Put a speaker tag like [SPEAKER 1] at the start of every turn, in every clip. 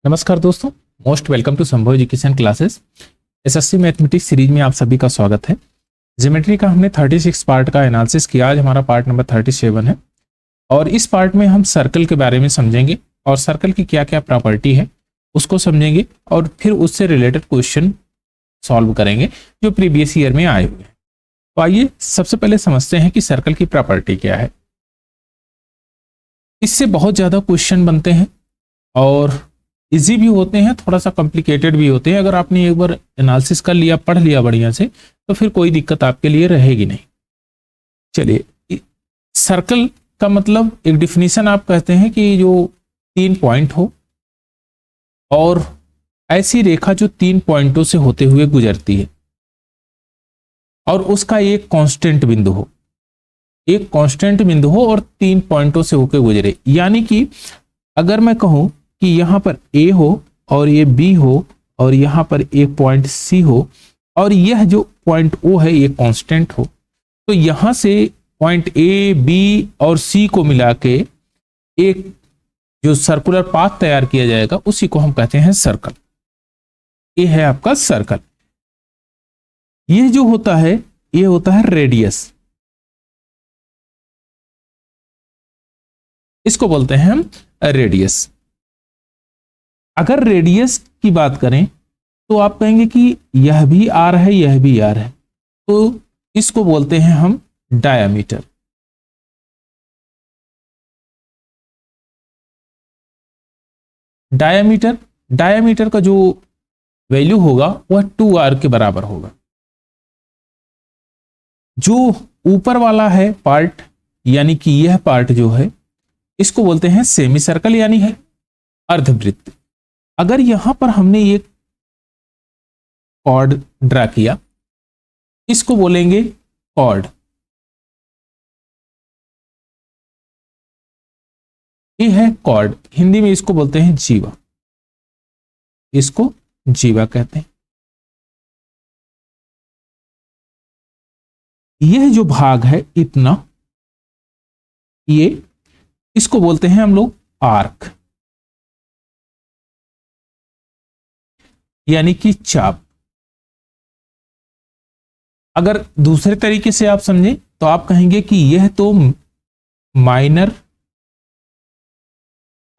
[SPEAKER 1] नमस्कार दोस्तों, most welcome to संभव education classes. SSC mathematics series में आप सभी का स्वागत है। ज्योमेट्री का हमने 36 पार्ट का एनालिसिस किया। आज हमारा पार्ट नंबर 37 है और इस पार्ट में हम सर्कल के बारे में समझेंगे और सर्कल की क्या क्या प्रॉपर्टी है उसको समझेंगे और फिर उससे रिलेटेड क्वेश्चन सॉल्व करेंगे जो प्रीवियस ईयर में आए हुए हैं। तो आइए सबसे पहले समझते हैं कि सर्कल की प्रॉपर्टी क्या है। इससे बहुत ज़्यादा क्वेश्चन बनते हैं और इजी भी होते हैं, थोड़ा सा कॉम्प्लिकेटेड भी होते हैं। अगर आपने एक बार एनालिसिस कर लिया, पढ़ लिया बढ़िया से, तो फिर कोई दिक्कत आपके लिए रहेगी नहीं। चलिए, सर्कल का मतलब एक डिफिनीशन आप कहते हैं कि जो 3 पॉइंट हो और ऐसी रेखा जो 3 पॉइंटों से होते हुए गुजरती है और उसका एक कांस्टेंट बिंदु हो, एक कांस्टेंट बिंदु हो और 3 पॉइंटों से होकर गुजरे। यानी कि अगर मैं कहूं कि यहां पर ए हो और ये बी हो और यहां पर एक पॉइंट सी हो और यह जो पॉइंट ओ है ये कांस्टेंट हो, तो यहां से पॉइंट ए बी और सी को मिला के एक जो सर्कुलर पाथ तैयार किया जाएगा उसी को हम कहते हैं सर्कल। ये है आपका सर्कल। ये जो होता है ये होता है रेडियस, इसको बोलते हैं हम रेडियस। अगर रेडियस की बात करें तो आप कहेंगे कि यह भी आर है, यह भी आर है, तो इसको बोलते हैं हम डायामीटर। डायामीटर का जो वैल्यू होगा वह 2r के बराबर होगा। जो ऊपर वाला है पार्ट, यानी कि यह पार्ट जो है, इसको बोलते हैं सेमी सर्कल यानी है अर्धवृत्त। अगर यहां पर हमने एक कॉर्ड ड्रा किया, इसको बोलेंगे कॉर्ड। ये है कॉर्ड, हिंदी में इसको बोलते हैं जीवा, इसको जीवा कहते हैं। यह जो भाग है इतना, ये इसको बोलते हैं हम लोग आर्क यानी कि चाप। अगर दूसरे तरीके से आप समझें तो आप कहेंगे कि यह तो माइनर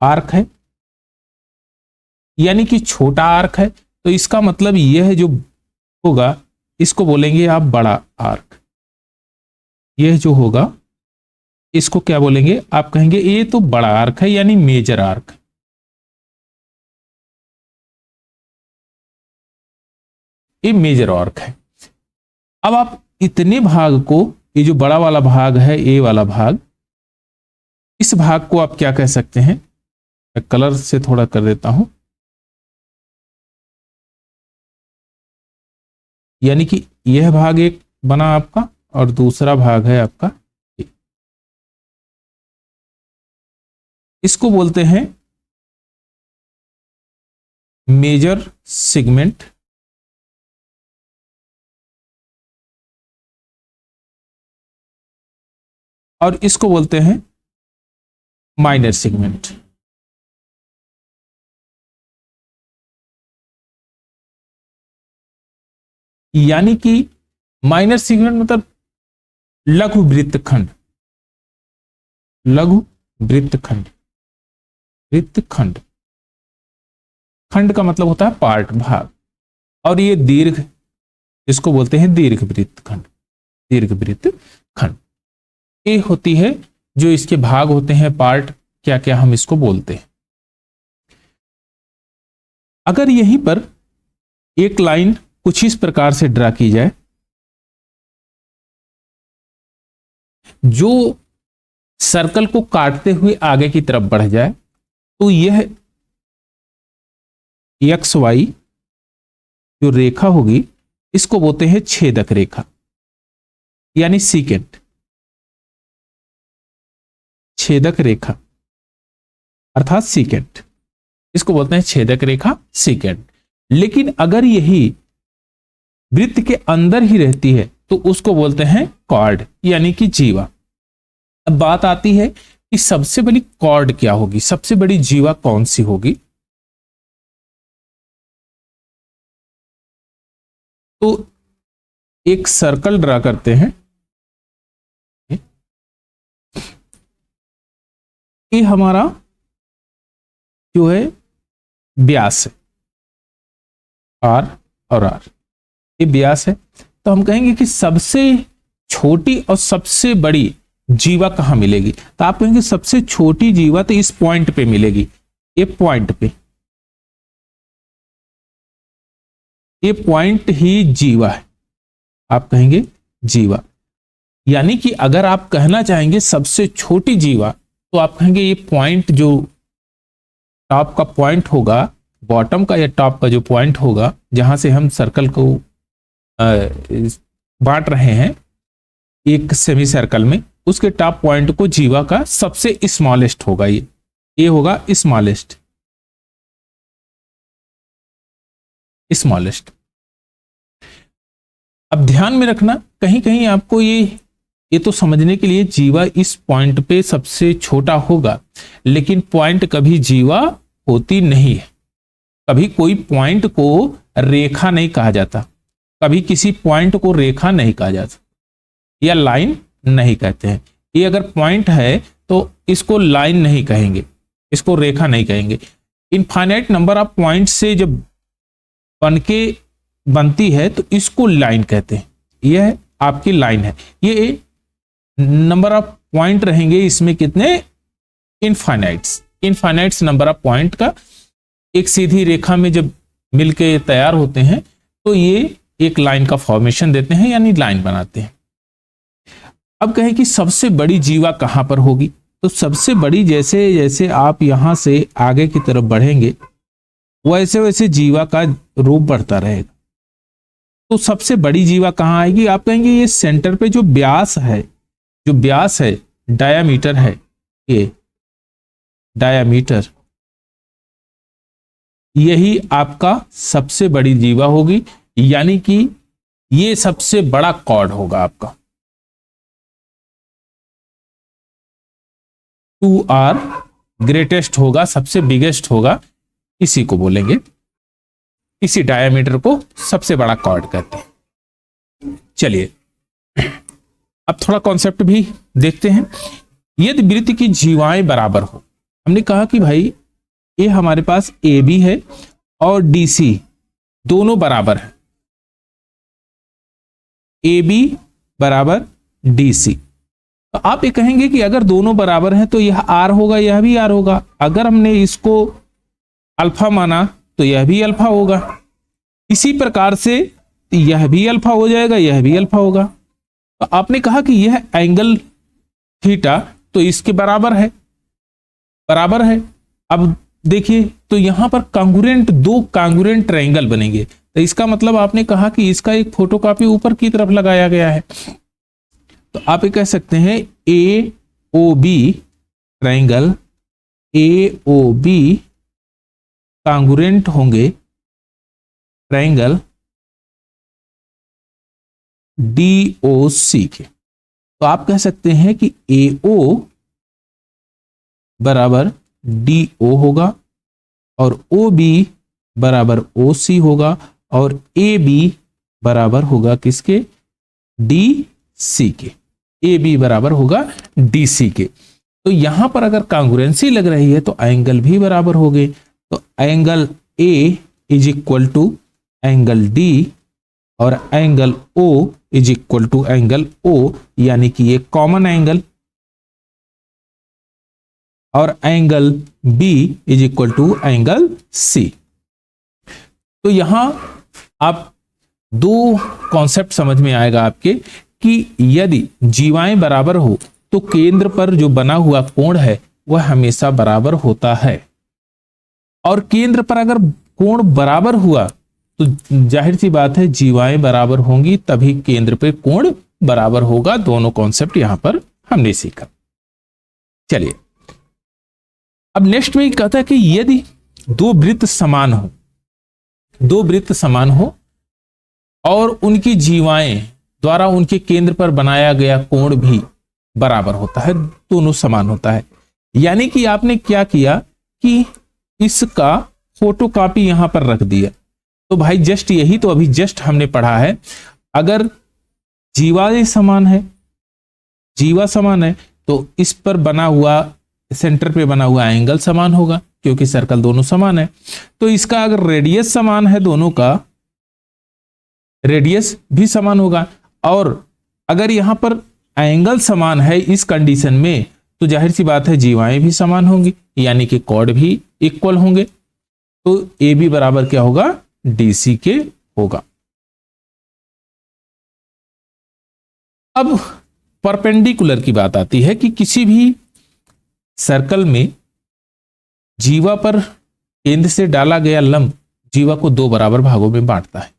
[SPEAKER 1] आर्क है यानी कि छोटा आर्क है, तो इसका मतलब यह जो होगा इसको बोलेंगे आप बड़ा आर्क। यह जो होगा इसको क्या बोलेंगे, आप कहेंगे ये तो बड़ा आर्क है यानी मेजर आर्क। ये मेजर आर्क है। अब आप इतने भाग को, ये जो बड़ा वाला भाग है, ए वाला भाग, इस भाग को आप क्या कह सकते हैं, मैं कलर से थोड़ा कर देता हूं, यानी कि यह भाग एक बना आपका और दूसरा भाग है आपका, इसको बोलते हैं मेजर सेगमेंट और इसको बोलते हैं माइनर सेगमेंट। यानी कि माइनर सेगमेंट मतलब लघु वृत्तखंड, लघु वृत्तखंड, वृत्तखंड, खंड का मतलब होता है पार्ट, भाग, और ये दीर्घ, इसको बोलते हैं दीर्घ वृत्तखंड, दीर्घ वृत्तखंड। ये होती है जो इसके भाग होते हैं, पार्ट, क्या क्या हम इसको बोलते हैं। अगर यहीं पर एक लाइन कुछ इस प्रकार से ड्रा की जाए जो सर्कल को काटते हुए आगे की तरफ बढ़ जाए, तो यह एक्स वाई जो रेखा होगी इसको बोलते हैं छेदक रेखा यानी सीकेंट, छेदक रेखा अर्थात सीकेंट, इसको बोलते हैं छेदक रेखा, सीकेंट। लेकिन अगर यही वृत्त के अंदर ही रहती है तो उसको बोलते हैं कॉर्ड यानी कि जीवा। अब बात आती है कि सबसे बड़ी कॉर्ड क्या होगी, सबसे बड़ी जीवा कौन सी होगी। तो एक सर्कल ड्रा करते हैं। ये हमारा जो है व्यास है, आर और आर, ये व्यास है। तो हम कहेंगे कि सबसे छोटी और सबसे बड़ी जीवा कहां मिलेगी, तो आप कहेंगे सबसे छोटी जीवा तो इस पॉइंट पे मिलेगी, ये पॉइंट पे, ये पॉइंट ही जीवा है, आप कहेंगे जीवा। यानी कि अगर आप कहना चाहेंगे सबसे छोटी जीवा, तो आप कहेंगे ये पॉइंट जो टॉप का पॉइंट होगा, बॉटम का या टॉप का जो पॉइंट होगा, जहां से हम सर्कल को बांट रहे हैं एक सेमी सर्कल में, उसके टॉप पॉइंट को जीवा का सबसे स्मॉलेस्ट होगा, ये होगा स्मॉलेस्ट, स्मॉलेस्ट। अब ध्यान में रखना, कहीं कहीं आपको ये तो समझने के लिए जीवा इस पॉइंट पे सबसे छोटा होगा, लेकिन पॉइंट कभी जीवा होती नहीं है। कभी कोई पॉइंट को रेखा नहीं कहा जाता, कभी किसी पॉइंट को रेखा नहीं कहा जाता या लाइन नहीं कहते हैं। ये अगर पॉइंट है तो इसको लाइन नहीं कहेंगे, इसको रेखा नहीं कहेंगे। इनफाइनाइट नंबर ऑफ पॉइंट से जब बनती है तो इसको लाइन कहते हैं। यह आपकी लाइन है, ये नंबर ऑफ पॉइंट रहेंगे इसमें कितने, इनफाइनाइट्स नंबर ऑफ पॉइंट का एक सीधी रेखा में जब मिलके तैयार होते हैं तो ये एक लाइन का फॉर्मेशन देते हैं, यानी लाइन बनाते हैं। अब कहें कि सबसे बड़ी जीवा कहां पर होगी, तो सबसे बड़ी जैसे जैसे आप यहां से आगे की तरफ बढ़ेंगे वैसे वैसे जीवा का रूप बढ़ता रहेगा। तो सबसे बड़ी जीवा कहां आएगी, आप कहेंगे ये सेंटर पे जो व्यास है, डायामीटर है, ये डायामीटर, यही आपका सबसे बड़ी जीवा होगी। यानी कि ये सबसे बड़ा कॉर्ड होगा आपका। 2R ग्रेटेस्ट होगा, सबसे बिगेस्ट होगा, इसी को बोलेंगे, इसी डायामीटर को सबसे बड़ा कॉर्ड कहते हैं। चलिए अब थोड़ा कॉन्सेप्ट भी देखते हैं। यदि वृत्त की जीवाएं बराबर हो, हमने कहा कि भाई ये हमारे पास AB है और DC दोनों बराबर है, AB बराबर DC। तो आप ये कहेंगे कि अगर दोनों बराबर हैं तो यह R होगा, यह भी R होगा। अगर हमने इसको अल्फा माना तो यह भी अल्फा होगा, इसी प्रकार से यह भी अल्फा हो जाएगा, यह भी अल्फा होगा। तो आपने कहा कि यह एंगल थीटा तो इसके बराबर है। अब देखिए तो यहां पर दो कांग्रुएंट ट्रायंगल बनेंगे, तो इसका मतलब आपने कहा कि इसका एक फोटोकॉपी ऊपर की तरफ लगाया गया है। तो आप ये कह सकते हैं AOB ट्रायंगल, AOB कांग्रुएंट होंगे ट्रायंगल DOC के। तो आप कह सकते हैं कि AO बराबर DO होगा और OB बराबर OC होगा और AB बराबर होगा किसके, DC के। AB बराबर होगा DC के। तो यहां पर अगर कांग्रुएंसी लग रही है तो एंगल भी बराबर हो गए। तो angle A is equal to angle D और angle O is equal to angle O, यानी कि ये कॉमन एंगल, और angle B is equal to angle C। तो यहां आप दो कॉन्सेप्ट समझ में आएगा आपके कि यदि जीवाएं बराबर हो तो केंद्र पर जो बना हुआ कोण है वह हमेशा बराबर होता है, और केंद्र पर अगर कोण बराबर हुआ तो जाहिर सी बात है जीवाएं बराबर होंगी, तभी केंद्र पे कोण बराबर होगा। दोनों कॉन्सेप्ट यहां पर हमने सीखा। चलिए अब नेक्स्ट में कहता है कि यदि दो वृत्त समान हो और उनकी जीवाएं द्वारा उनके केंद्र पर बनाया गया कोण भी बराबर होता है, दोनों समान होता है। यानी कि आपने क्या किया कि इसका फोटोकॉपी यहां पर रख दिया, तो भाई जस्ट यही तो अभी जस्ट हमने पढ़ा है, अगर जीवा समान है, जीवा समान है तो इस पर बना हुआ, सेंटर पे बना हुआ एंगल समान होगा, क्योंकि सर्कल दोनों समान है। तो इसका अगर रेडियस समान है, दोनों का रेडियस भी समान होगा, और अगर यहां पर एंगल समान है इस कंडीशन में, तो जाहिर सी बात है जीवाएं भी समान होंगी, यानी कि कॉर्ड भी इक्वल होंगे। तो ए बी बराबर क्या होगा, डीसी के होगा। अब परपेंडिकुलर की बात आती है कि किसी भी सर्कल में जीवा पर केंद्र से डाला गया लंब जीवा को दो बराबर भागों में बांटता है।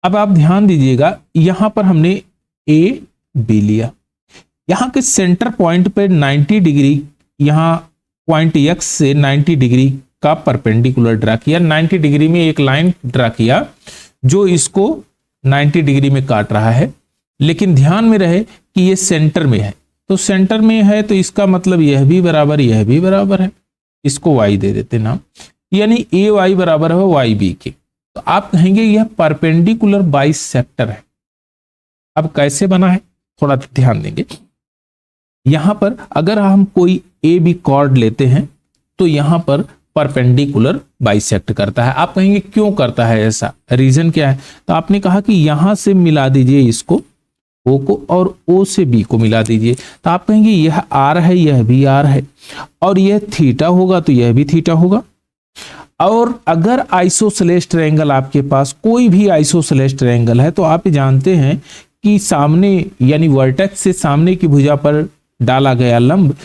[SPEAKER 1] अब आप ध्यान दीजिएगा, यहां पर हमने ए बी लिया, यहां के सेंटर पॉइंट पे 90 डिग्री, यहां पॉइंट एक्स से 90 डिग्री का परपेंडिकुलर ड्रा किया, 90 डिग्री में एक लाइन ड्रा किया जो इसको 90 डिग्री में काट रहा है। लेकिन ध्यान में रहे कि ये सेंटर में है, तो सेंटर में है तो इसका मतलब यह भी बराबर, यह भी बराबर है, इसको y दे देते नाम, यानी ए वाई बराबर है वाई बी के। तो आप कहेंगे यह परपेंडिकुलर बाइसेक्टर है। अब कैसे बना है थोड़ा ध्यान देंगे। यहां पर अगर हम कोई ए बी कॉर्ड लेते हैं तो यहां पर परपेंडिकुलर बाइसेक्ट करता है। आप कहेंगे क्यों करता है ऐसा, रीजन क्या है? तो आपने कहा कि यहां से मिला दीजिए इसको ओ को, और ओ से बी को मिला दीजिए। तो आप कहेंगे यह आर है, यह भी आर है, और यह थीटा होगा तो यह भी थीटा होगा। और अगर आइसोसेलेस ट्रायंगल आपके पास कोई भी आइसोसेलेस ट्रायंगल है, तो आप जानते हैं कि सामने यानी वर्टेक्स से सामने की भुजा पर डाला गया लंब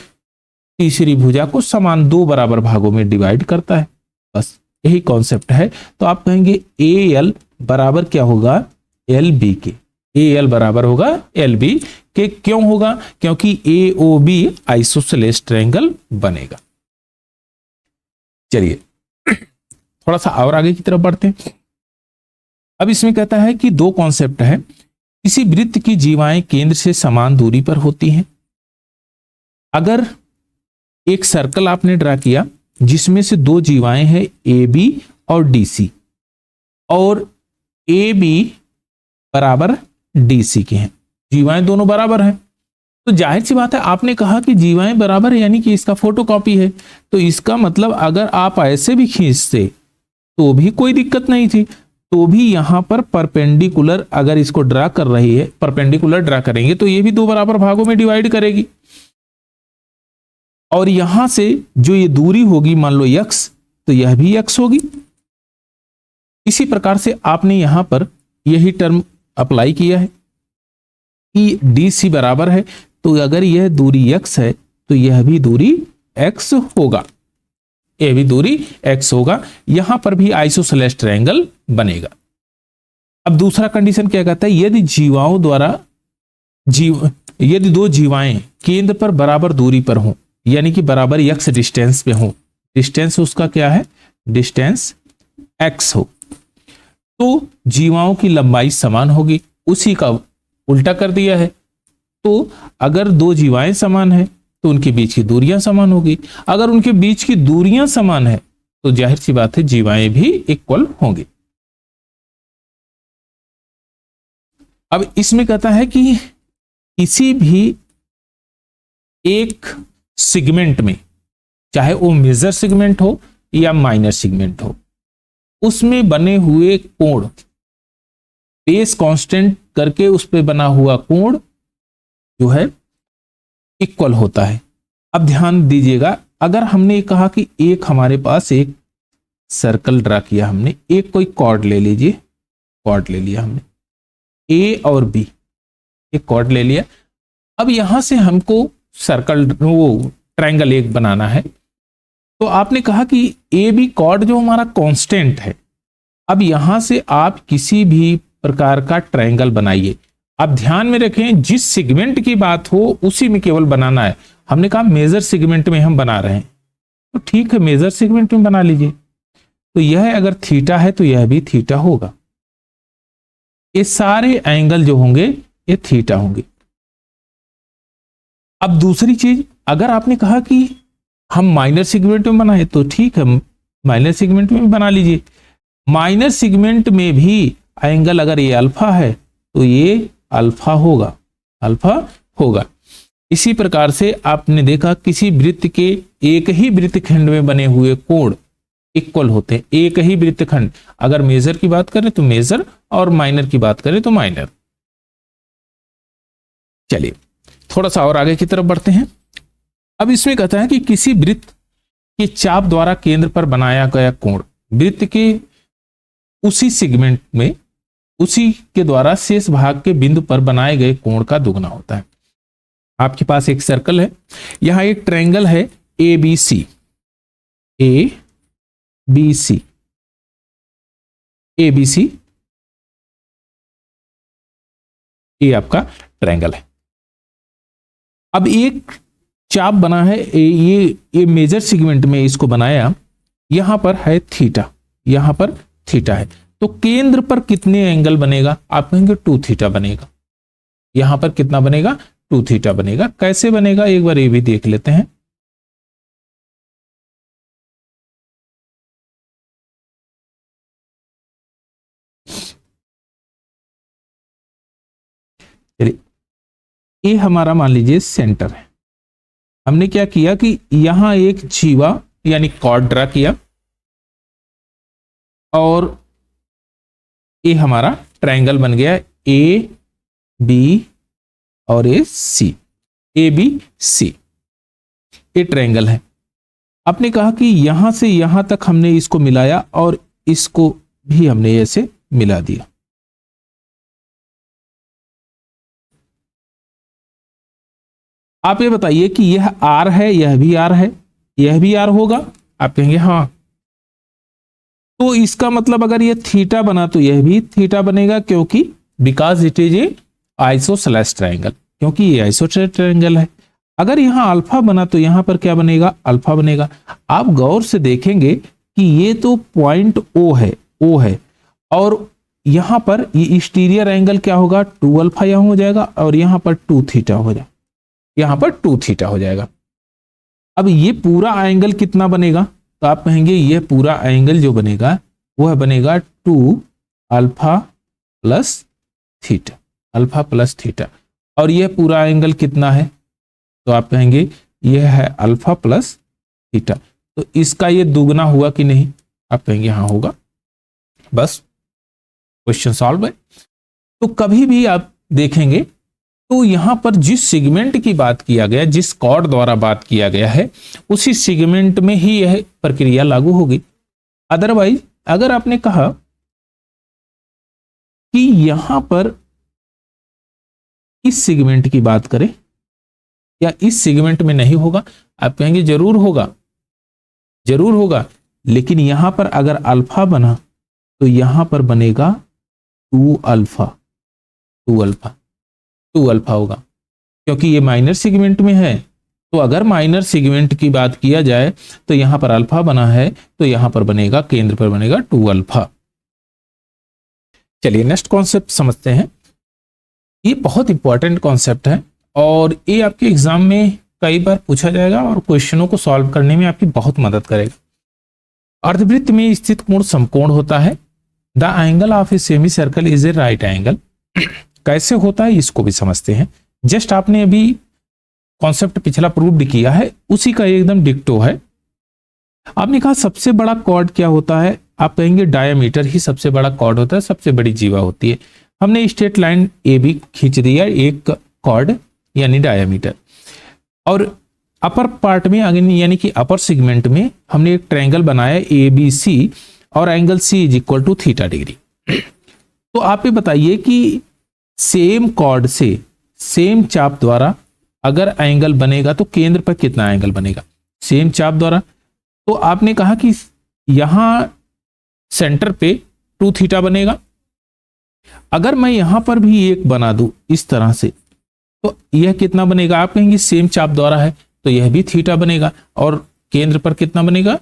[SPEAKER 1] तीसरी भुजा को समान दो बराबर भागों में डिवाइड करता है, बस यही कॉन्सेप्ट है। तो आप कहेंगे ए एल बराबर क्या होगा, एल बी के। ए एल बराबर होगा एल बी के। क्यों होगा? क्योंकि ए ओ बी आइसोसेलेस ट्रायंगल बनेगा। चलिए थोड़ा सा और आगे की तरफ बढ़ते हैं। अब इसमें कहता है कि दो कॉन्सेप्ट है, किसी वृत्त की जीवाएं केंद्र से समान दूरी पर होती हैं। अगर एक सर्कल आपने ड्रा किया जिसमें से दो जीवाएं हैं ए बी और डी सी, और ए बी बराबर डी सी के हैं, जीवाएं दोनों बराबर हैं, तो जाहिर सी बात है आपने कहा कि जीवाएं बराबर है यानी कि इसका फोटोकॉपी है। तो इसका मतलब अगर आप ऐसे भी खींचते तो भी कोई दिक्कत नहीं थी, तो भी यहां पर परपेंडिकुलर अगर इसको ड्रा कर रही है, परपेंडिकुलर ड्रा करेंगे तो ये भी दो बराबर भागों में डिवाइड करेगी, और यहां से जो ये दूरी होगी मान लो x, तो यह भी x होगी। इसी प्रकार से आपने यहां पर यही टर्म अप्लाई किया है कि डी सी बराबर है, तो अगर यह दूरी x है तो यह भी दूरी x होगा, यह भी दूरी x होगा। यहां पर भी आइसोसेलेस ट्रायंगल बनेगा। अब दूसरा कंडीशन क्या कहता है, यदि जीवाओं द्वारा यदि दो जीवाएं केंद्र पर बराबर दूरी पर हों, यानी कि बराबर x डिस्टेंस पे हो, डिस्टेंस उसका क्या है, डिस्टेंस x हो, तो जीवाओं की लंबाई समान होगी। उसी का उल्टा कर दिया है, तो अगर दो जीवाएं समान है तो उनके बीच की दूरियां समान होगी। अगर उनके बीच की दूरियां समान है तो जाहिर सी बात है जीवाएं भी इक्वल होंगी। अब इसमें कहता है कि किसी भी एक सेगमेंट में, चाहे वो मेजर सेगमेंट हो या माइनर सेगमेंट हो, उसमें बने हुए कोण, बेस कांस्टेंट करके उस पे बना हुआ कोण जो है इक्वल होता है। अब ध्यान दीजिएगा, अगर हमने कहा कि एक हमारे पास एक सर्कल ड्रा किया, हमने एक कोई कॉर्ड ले लीजिए, कॉर्ड ले लिया हमने ए और बी, एक कॉर्ड ले लिया। अब यहां से हमको सर्कल वो ट्रायंगल एक बनाना है, तो आपने कहा कि ए बी कॉर्ड जो हमारा कांस्टेंट है। अब यहां से आप किसी भी प्रकार का ट्रायंगल बनाइए। आप ध्यान में रखें जिस सेगमेंट की बात हो उसी में केवल बनाना है। हमने कहा मेजर सेगमेंट में हम बना रहे हैं, तो ठीक है मेजर सेगमेंट में बना लीजिए। तो यह अगर थीटा है तो यह भी थीटा होगा, ये सारे एंगल जो होंगे ये थीटा होंगे। अब दूसरी चीज, अगर आपने कहा कि हम माइनर सेगमेंट में बनाए तो ठीक है माइनर सेगमेंट में बना लीजिए, माइनर सेगमेंट में भी एंगल अगर ये अल्फा है तो ये अल्फा होगा, अल्फा होगा। इसी प्रकार से आपने देखा किसी वृत्त के एक ही वृत्तखंड में बने हुए कोण इक्वल होते हैं, एक ही वृत्तखंड। अगर मेजर की बात करें तो मेजर और माइनर की बात करें तो माइनर। चलिए थोड़ा सा और आगे की तरफ बढ़ते हैं। अब इसमें कहता है कि किसी वृत्त के चाप द्वारा केंद्र पर बनाया गया कोण वृत्त के उसी सेगमेंट में उसी के द्वारा शेष भाग के बिंदु पर बनाए गए कोण का दुगना होता है। आपके पास एक सर्कल है, यहां एक ट्रायंगल है A B C, A B C, A B C, ये आपका ट्रायंगल है। अब एक चाप बना है, ये मेजर सेगमेंट में इसको बनाया, यहां पर है थीटा, यहां पर थीटा है, तो केंद्र पर कितने एंगल बनेगा? आप कहेंगे 2 थीटा बनेगा। यहां पर कितना बनेगा? 2 थीटा बनेगा। कैसे बनेगा एक बार ये भी देख लेते हैं। चलिए ये हमारा मान लीजिए सेंटर है। हमने क्या किया कि यहां एक जीवा यानी कॉर्ड ड्रा किया और ये हमारा ट्रायंगल बन गया ए बी और ए सी, ए बी सी, ये ट्रायंगल है। आपने कहा कि यहां से यहां तक हमने इसको मिलाया और इसको भी हमने ऐसे मिला दिया। आप ये बताइए कि यह आर है, यह भी आर है, यह भी आर होगा? आप कहेंगे हाँ। तो इसका मतलब अगर यह थीटा बना तो यह भी थीटा बनेगा, क्योंकि because it is a isosceles triangle, क्योंकि ये आइसोसेलेस ट्रायंगल है। अगर यहां अल्फा बना तो यहां पर क्या बनेगा? अल्फा बनेगा। आप गौर से देखेंगे कि ये तो पॉइंट ओ है, ओ है, और यहां पर ये एक्सटीरियर एंगल क्या होगा? 2 अल्फा यहां हो जाएगा और यहां पर 2 थीटा हो जाएगा, यहां पर 2 थीटा हो जाएगा। अब ये पूरा एंगल कितना बनेगा? तो आप कहेंगे यह पूरा एंगल जो बनेगा वह बनेगा 2 alpha plus theta, alpha plus theta. और यह पूरा एंगल कितना है? तो आप कहेंगे यह है अल्फा प्लस थीटा। तो इसका ये दुगना हुआ कि नहीं? आप कहेंगे हाँ होगा। बस क्वेश्चन सॉल्व है। तो कभी भी आप देखेंगे तो यहां पर जिस सेगमेंट की बात किया गया, जिस कॉर्ड द्वारा बात किया गया है, उसी सेगमेंट में ही यह प्रक्रिया लागू होगी। अदरवाइज अगर आपने कहा कि यहां पर इस सेगमेंट की बात करें या इस सेगमेंट में नहीं होगा, आप कहेंगे जरूर होगा, जरूर होगा। लेकिन यहां पर अगर अल्फा बना तो यहां पर बनेगा 2 अल्फा, 2 अल्फा, 2 अल्फा होगा, क्योंकि ये माइनर सेगमेंट में है। तो अगर माइनर सेगमेंट की बात किया जाए तो यहां पर अल्फा बना है तो यहां पर बनेगा, केंद्र पर बनेगा 2 अल्फा। चलिए नेक्स्ट कॉन्सेप्ट समझते हैं। ये बहुत इंपॉर्टेंट कॉन्सेप्ट है और ये आपके एग्जाम में कई बार पूछा जाएगा और क्वेश्चनों को सॉल्व करने में आपकी बहुत मदद करेगा। अर्धवृत्त में स्थित कोण समकोण होता है। The angle of a semi circle is a right angle. कैसे होता है इसको भी समझते हैं। जस्ट आपने अभी कॉन्सेप्ट पिछला प्रूव्ड किया है, उसी का एकदम डिक्टो है। आपने कहा सबसे बड़ा कॉर्ड क्या होता है? आप कहेंगे डायमीटर ही सबसे बड़ा कॉर्ड होता है, सबसे बड़ी जीवा होती है। हमने स्ट्रेट लाइन ए बी खींच दिया, एक कॉर्ड यानी डायमीटर, और अपर पार्ट में यानी कि अपर सेगमेंट में हमने एक ट्रायंगल बनाया ए बी सी और angle C is equal to theta degree. तो आप ये बताइए कि सेम कॉर्ड से सेम चाप द्वारा अगर एंगल बनेगा तो केंद्र पर कितना एंगल बनेगा? सेम चाप द्वारा। तो आपने कहा कि यहां सेंटर पे 2 थीटा बनेगा। अगर मैं यहां पर भी एक बना दूं इस तरह से तो यह कितना बनेगा? आप कहेंगे सेम चाप द्वारा है तो यह भी थीटा बनेगा और केंद्र पर कितना बनेगा?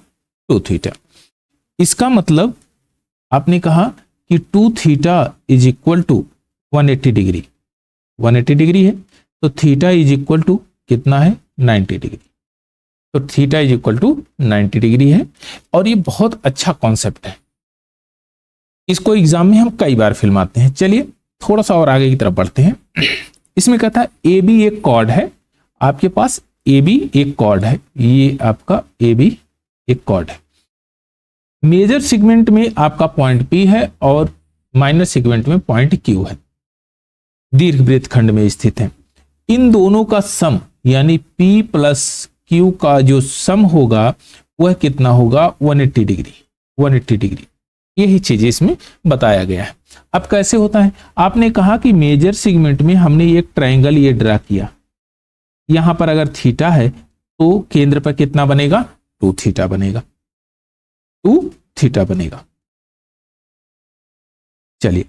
[SPEAKER 1] 2 थीटा। इसका मतलब आपने कहा कि 2 theta is equal to 180 degree, 180 degree है तो थीटा इज इक्वल टू कितना है? 90 डिग्री। तो theta is equal to 90 degree है और ये बहुत अच्छा कॉन्सेप्ट है। इसको एग्जाम में हम कई बार फिल्माते हैं। चलिए थोड़ा सा और आगे की तरफ बढ़ते हैं। इसमें कहता है ए बी एक कॉर्ड है, आपके पास ए बी एक कॉर्ड है, ये आपका ए बी एक कॉर्ड है। मेजर सेगमेंट में आपका पॉइंट पी है और माइनर सेगमेंट में पॉइंट क्यू है, दीर्घ वृत्तखंड में स्थित है। इन दोनों का सम यानी पी प्लस क्यू का जो सम होगा वह कितना होगा 180 डिग्री। 180 डिग्री यही चीज इसमें बताया गया है। अब कैसे होता है, आपने कहा कि मेजर सेगमेंट में हमने एक ट्रायंगल ये ड्रा किया, यहां पर अगर थीटा है तो केंद्र पर कितना बनेगा 2 थीटा बनेगा, 2 थीटा बनेगा। चलिए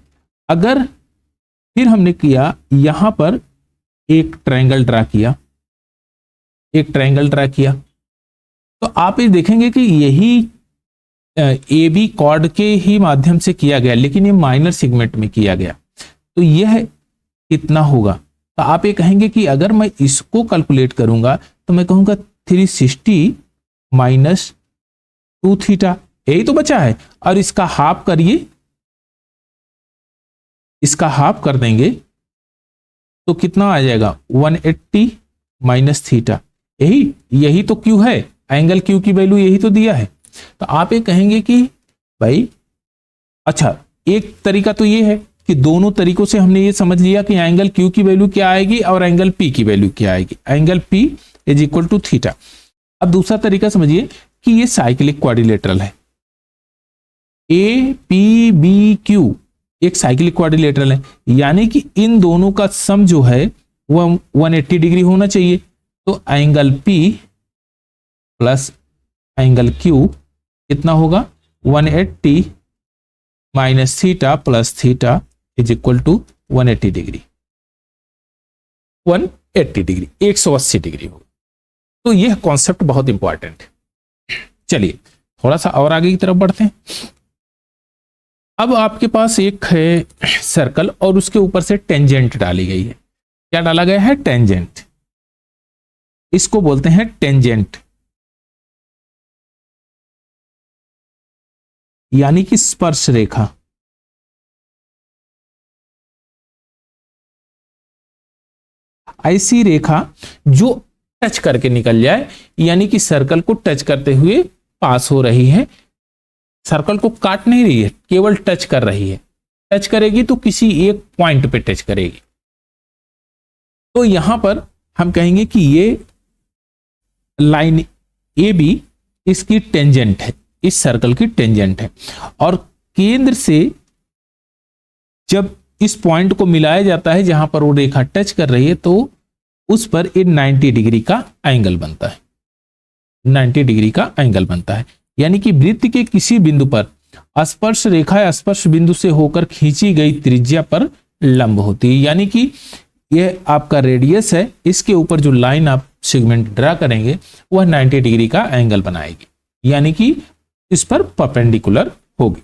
[SPEAKER 1] अगर फिर हमने किया यहां पर एक ट्रायंगल ड्रा किया, एक ट्रायंगल ड्रा किया, तो आप ये देखेंगे कि यही ए बी कॉर्ड के ही माध्यम से किया गया, लेकिन ये माइनर सेगमेंट में किया गया, तो यह कितना होगा। तो आप ये कहेंगे कि अगर मैं इसको कैलकुलेट करूंगा तो मैं कहूंगा 360 माइनस 2 थीटा, यही तो बचा है, और इसका हाफ करिए, इसका हाफ कर देंगे तो कितना आ जाएगा 180 माइनस थीटा, यही तो क्यू है, एंगल क्यू की वैल्यू यही तो दिया है। तो आप ये कहेंगे कि भाई अच्छा, एक तरीका तो ये है कि दोनों तरीकों से हमने ये समझ लिया कि एंगल क्यू की वैल्यू क्या आएगी और एंगल पी की वैल्यू क्या आएगी, angle P is equal to theta. अब दूसरा तरीका समझिए कि ये साइक्लिक क्वाड्रिलेटरल है, ए पी बी क्यू एक साइक्लिक क्वाड्रिलेटरल है, यानी कि इन दोनों का सम जो है वह 180 डिग्री होना चाहिए। तो angle P plus angle Q कितना होगा 180 minus theta plus theta is equal to 180 degree, 180 degree 180 degree होगा। तो यह कॉन्सेप्ट बहुत इंपॉर्टेंट है। चलिए थोड़ा सा और आगे की तरफ बढ़ते हैं। अब आपके पास एक है सर्कल और उसके ऊपर से टेंजेंट डाली गई है। क्या डाला गया है, टेंजेंट, इसको बोलते हैं टेंजेंट, यानी कि स्पर्श रेखा। ऐसी रेखा जो टच करके निकल जाए, यानी कि सर्कल को टच करते हुए पास हो रही है, सर्कल को काट नहीं रही है, केवल टच कर रही है। टच करेगी तो किसी एक पॉइंट पे टच करेगी। तो यहां पर हम कहेंगे कि ये लाइन ए बी इसकी टेंजेंट है, इस सर्कल की टेंजेंट है, और केंद्र से जब इस पॉइंट को मिलाया जाता है जहां पर वो रेखा टच कर रही है, तो उस पर एक 90 डिग्री का एंगल बनता है, 90 डिग्री का एंगल बनता है। यानी कि वृत्त के किसी बिंदु पर स्पर्श रेखा स्पर्श बिंदु से होकर खींची गई त्रिज्या पर लंब होती है। यानी कि यह आपका रेडियस है, इसके ऊपर जो लाइन आप सेगमेंट ड्रा करेंगे वह 90 डिग्री का एंगल बनाएगी, यानी कि इस पर परपेंडिकुलर होगी।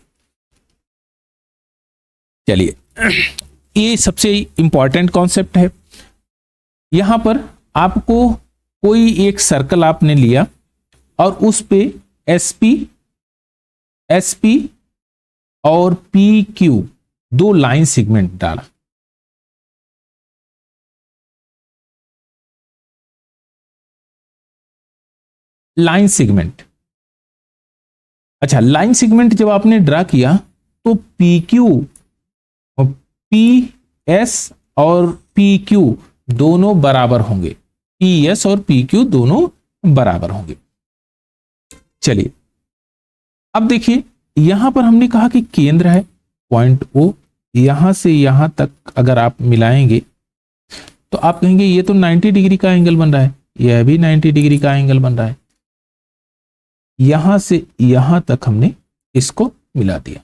[SPEAKER 1] चलिए ये सबसे इंपॉर्टेंट कॉन्सेप्ट है। यहां पर आपको कोई एक सर्कल आपने लिया और उस पे एसपी और पी क्यू दो लाइन सेगमेंट डाला। लाइन सेगमेंट, अच्छा लाइन सेगमेंट जब आपने ड्रा किया तो पी क्यू, पी एस और पी क्यू दोनों बराबर होंगे, पी एस और पी क्यू दोनों बराबर होंगे। चलिए अब देखिए यहां पर हमने कहा कि केंद्र है पॉइंट ओ, यहां से यहां तक अगर आप मिलाएंगे तो आप कहेंगे ये तो 90 डिग्री का एंगल बन रहा है, यह भी 90 डिग्री का एंगल बन रहा है। यहां से यहां तक हमने इसको मिला दिया,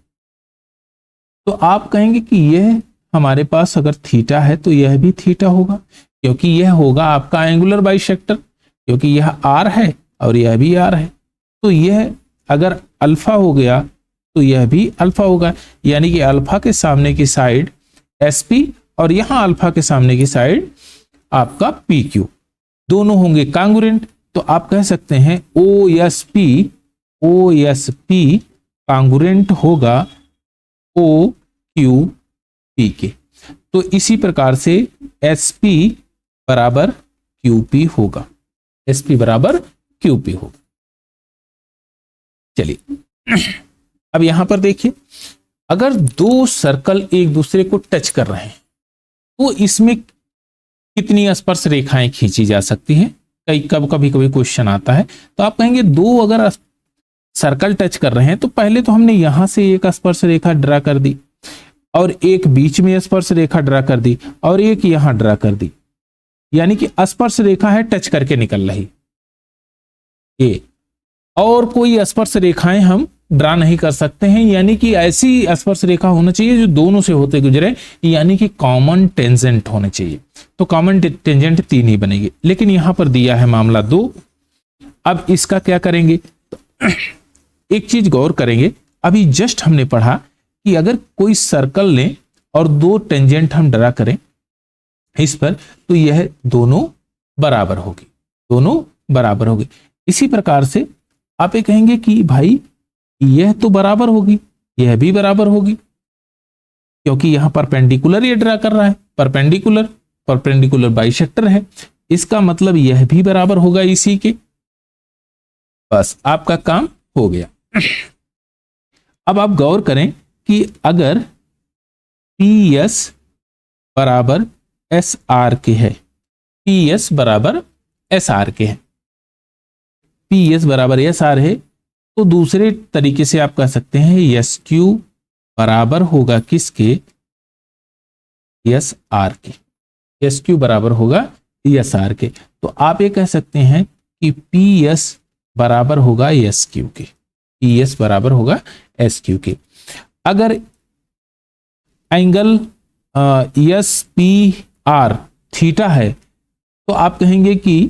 [SPEAKER 1] तो आप कहेंगे कि यह हमारे पास अगर थीटा है तो यह भी थीटा होगा, क्योंकि यह होगा आपका एंगुलर बाइसेक्टर, क्योंकि यह आर है और यह भी आर है। तो यह अगर अल्फा हो गया तो यह भी अल्फा होगा, यानी कि अल्फा के सामने की साइड एसपी और यहां अल्फा के सामने की साइड आपका पी क्यू, दोनों होंगे कांगुरेंट। तो आप कह सकते हैं ओ एस पी कांगुरेंट होगा ओ क्यू पी के। तो इसी प्रकार से एस पी बराबर क्यू पी होगा, एस पी बराबर क्यू पी होगा। चलिए अब यहां पर देखिए, अगर दो सर्कल एक दूसरे को टच कर रहे हैं तो इसमें कितनी स्पर्श रेखाएं खींची जा सकती हैं? कभी कभी क्वेश्चन आता है। तो आप कहेंगे दो अगर सर्कल टच कर रहे हैं तो पहले तो हमने यहां से एक स्पर्श रेखा ड्रा कर दी और एक बीच में स्पर्श रेखा ड्रा कर दी और एक यहां ड्रा कर दी, यानी कि स्पर्श रेखा है टच करके निकल रही ये, और कोई स्पर्श रेखाएं हम ड्रा नहीं कर सकते हैं, यानी कि ऐसी स्पर्श रेखा होना चाहिए जो दोनों से होते गुजरे, यानी कि कॉमन टेंजेंट होने चाहिए। तो कॉमन टेंजेंट 3 ही बनेगी, लेकिन यहां पर दिया है मामला 2। अब इसका क्या करेंगे? तो एक चीज गौर करेंगे, अभी जस्ट हमने पढ़ा कि अगर कोई सर्कल लें और 2 टेंजेंट हम ड्रा करें इस पर, तो यह दोनों बराबर होगी, दोनों बराबर होगी। इसी प्रकार से आप ये कहेंगे कि भाई यह तो बराबर होगी, यह भी बराबर होगी, क्योंकि यहां परपेंडिकुलर ये ड्रा कर रहा है, परपेंडिकुलर बाइसेक्टर है, इसका मतलब यह भी बराबर होगा इसी के। बस आपका काम हो गया। अब आप गौर करें कि अगर पी एस बराबर एस आर के है, पी एस बराबर एस आर के है, पी एस बराबर एस आर है, तो दूसरे तरीके से आप कह सकते हैं एस क्यू बराबर होगा किसके? एस आर के। एस क्यू बराबर होगा एस आर के। तो आप ये कह सकते हैं कि पी एस बराबर होगा एस क्यू के, पी एस बराबर होगा एस क्यू के। अगर angle S P R theta है तो आप कहेंगे कि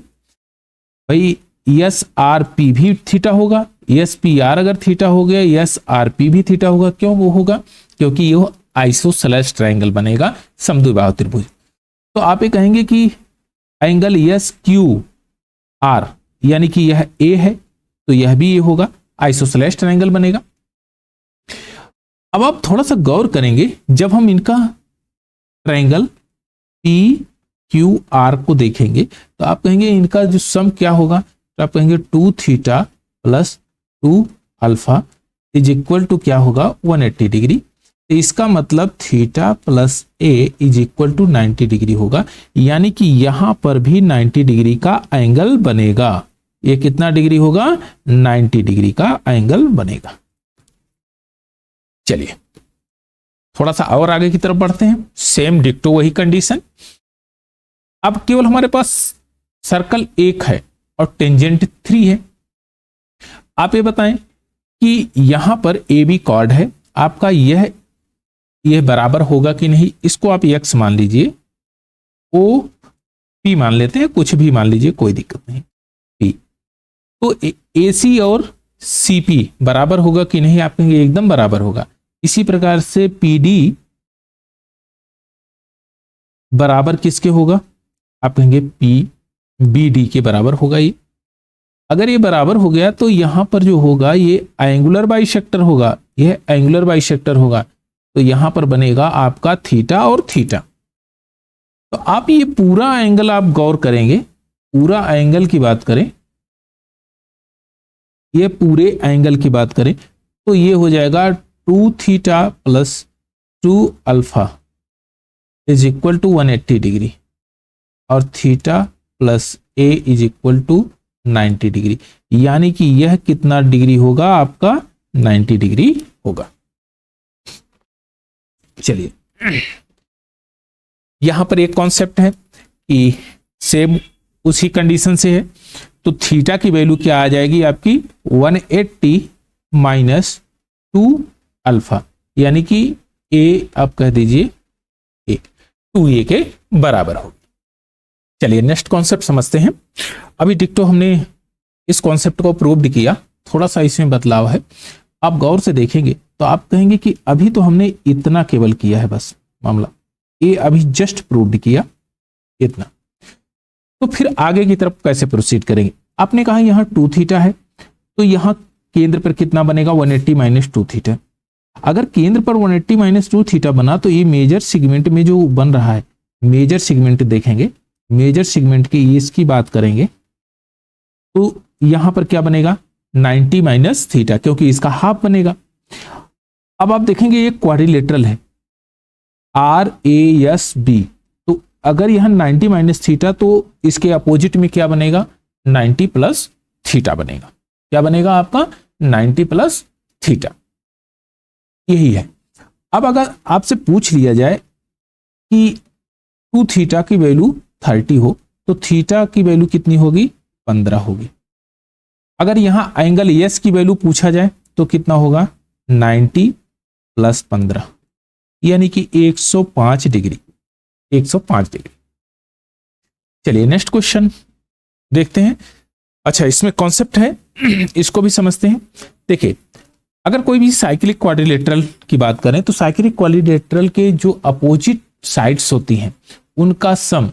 [SPEAKER 1] भाई एस आर पी भी थीटा होगा, एस पी आर अगर थीटा हो गया एस आर पी भी थीटा होगा। क्यों वो होगा? क्योंकि यह आइसोसेलेस ट्रायंगल बनेगा, समद्विबाहु त्रिभुज। तो आप ये कहेंगे कि एंगल एस क्यू आर, यानी कि यह ए है तो यह भी ए होगा, आइसोसेलेस ट्रायंगल बनेगा। अब आप थोड़ा सा गौर करेंगे, जब हम इनका ट्रायंगल पी क्यू आर को देखेंगे तो आप कहेंगे इनका जो सम क्या होगा? तो आप कहेंगे 2 theta plus 2 alpha is equal to क्या होगा? 180 डिग्री। तो इसका मतलब theta plus A is equal to 90 degree होगा, यानी कि यहां पर भी 90 डिग्री का एंगल बनेगा। ये कितना डिग्री होगा? 90 डिग्री का एंगल बनेगा। चलिए थोड़ा सा और आगे की तरफ बढ़ते हैं, सेम डिक्टो वही कंडीशन। अब केवल हमारे पास सर्कल 1 है और टेंजेंट 3 है। आप ये बताएं कि यहां पर ए बी कॉर्ड है, आपका यह बराबर होगा कि नहीं? इसको आप x मान लीजिए, ओ पी मान लेते हैं, कुछ भी मान लीजिए, कोई दिक्कत नहीं। पी तो ए सी और सी पी बराबर होगा कि नहीं? आप कहेंगे एकदम बराबर होगा। इसी प्रकार से पी डी बराबर किसके होगा? आप कहेंगे पी बी डी के बराबर होगा। ये अगर ये बराबर हो गया तो यहां पर जो होगा ये एंगुलर बाइसेक्टर होगा, यह एंगुलर बाइसेक्टर होगा, तो यहां पर बनेगा आपका थीटा और थीटा। तो आप ये पूरा एंगल आप गौर करेंगे, पूरा एंगल की बात करें, ये पूरे एंगल की बात करें तो ये हो जाएगा 2 theta plus 2 alpha is equal to 180 degree और theta plus A is equal to 90 degree, यानी कि यह कितना डिग्री होगा? आपका 90 डिग्री होगा। चलिए यहां पर एक कॉन्सेप्ट है कि सेम उसी कंडीशन से है, तो थीटा की वैल्यू क्या आ जाएगी आपकी? 180 माइनस 2 अल्फा, यानी कि ए आप कह दीजिए ए 2a के बराबर होगी। चलिए नेक्स्ट कॉन्सेप्ट समझते हैं। अभी डिक्टो हमने इस कॉन्सेप्ट को प्रूव्ड किया, थोड़ा सा इसमें बदलाव है। आप गौर से देखेंगे तो आप कहेंगे कि अभी तो हमने इतना केवल किया है, बस मामला ये अभी जस्ट प्रूव्ड किया इतना, तो फिर आगे की तरफ कैसे प्रोसीड करेंगे? आपने कहा यहां 2 थीटा है, तो यहां केंद्र पर कितना बनेगा? 180 माइनस 2 थीटा। अगर केंद्र पर 180 माइनस 2 थीटा बना तो ये मेजर सेगमेंट में जो बन रहा है, मेजर सेगमेंट देखेंगे, मेजर सेगमेंट की इसकी बात करेंगे तो यहां पर क्या बनेगा 90 माइनस थीटा, क्योंकि इसका हाफ बनेगा। अब आप देखेंगे ये क्वाड्रिलेटरल है RASB, तो अगर यहां 90 माइनस थीटा तो इसके अपोजिट में क्या बनेगा 90 प्लस थीटा बनेगा। क्या बनेगा आपका 90 प्लस थीटा, यही है। अब अगर आपसे पूछ लिया जाए कि 2 थीटा की वैल्यू 30 हो तो थीटा की वैल्यू कितनी होगी 15 होगी। अगर यहां एंगल एस की वैल्यू पूछा जाए तो कितना होगा 90 प्लस 15, यानी कि 105 डिग्री, 105 डिग्री। चलिए नेक्स्ट क्वेश्चन देखते हैं। अच्छा, इसमें कॉन्सेप्ट है, इसको भी समझते हैं। देखिए, अगर कोई भी साइक्लिक क्वाड्रिलेटरल की बात करें तो साइक्लिक क्वाड्रिलेटरल के जो अपोजिट साइड्स होती हैं उनका सम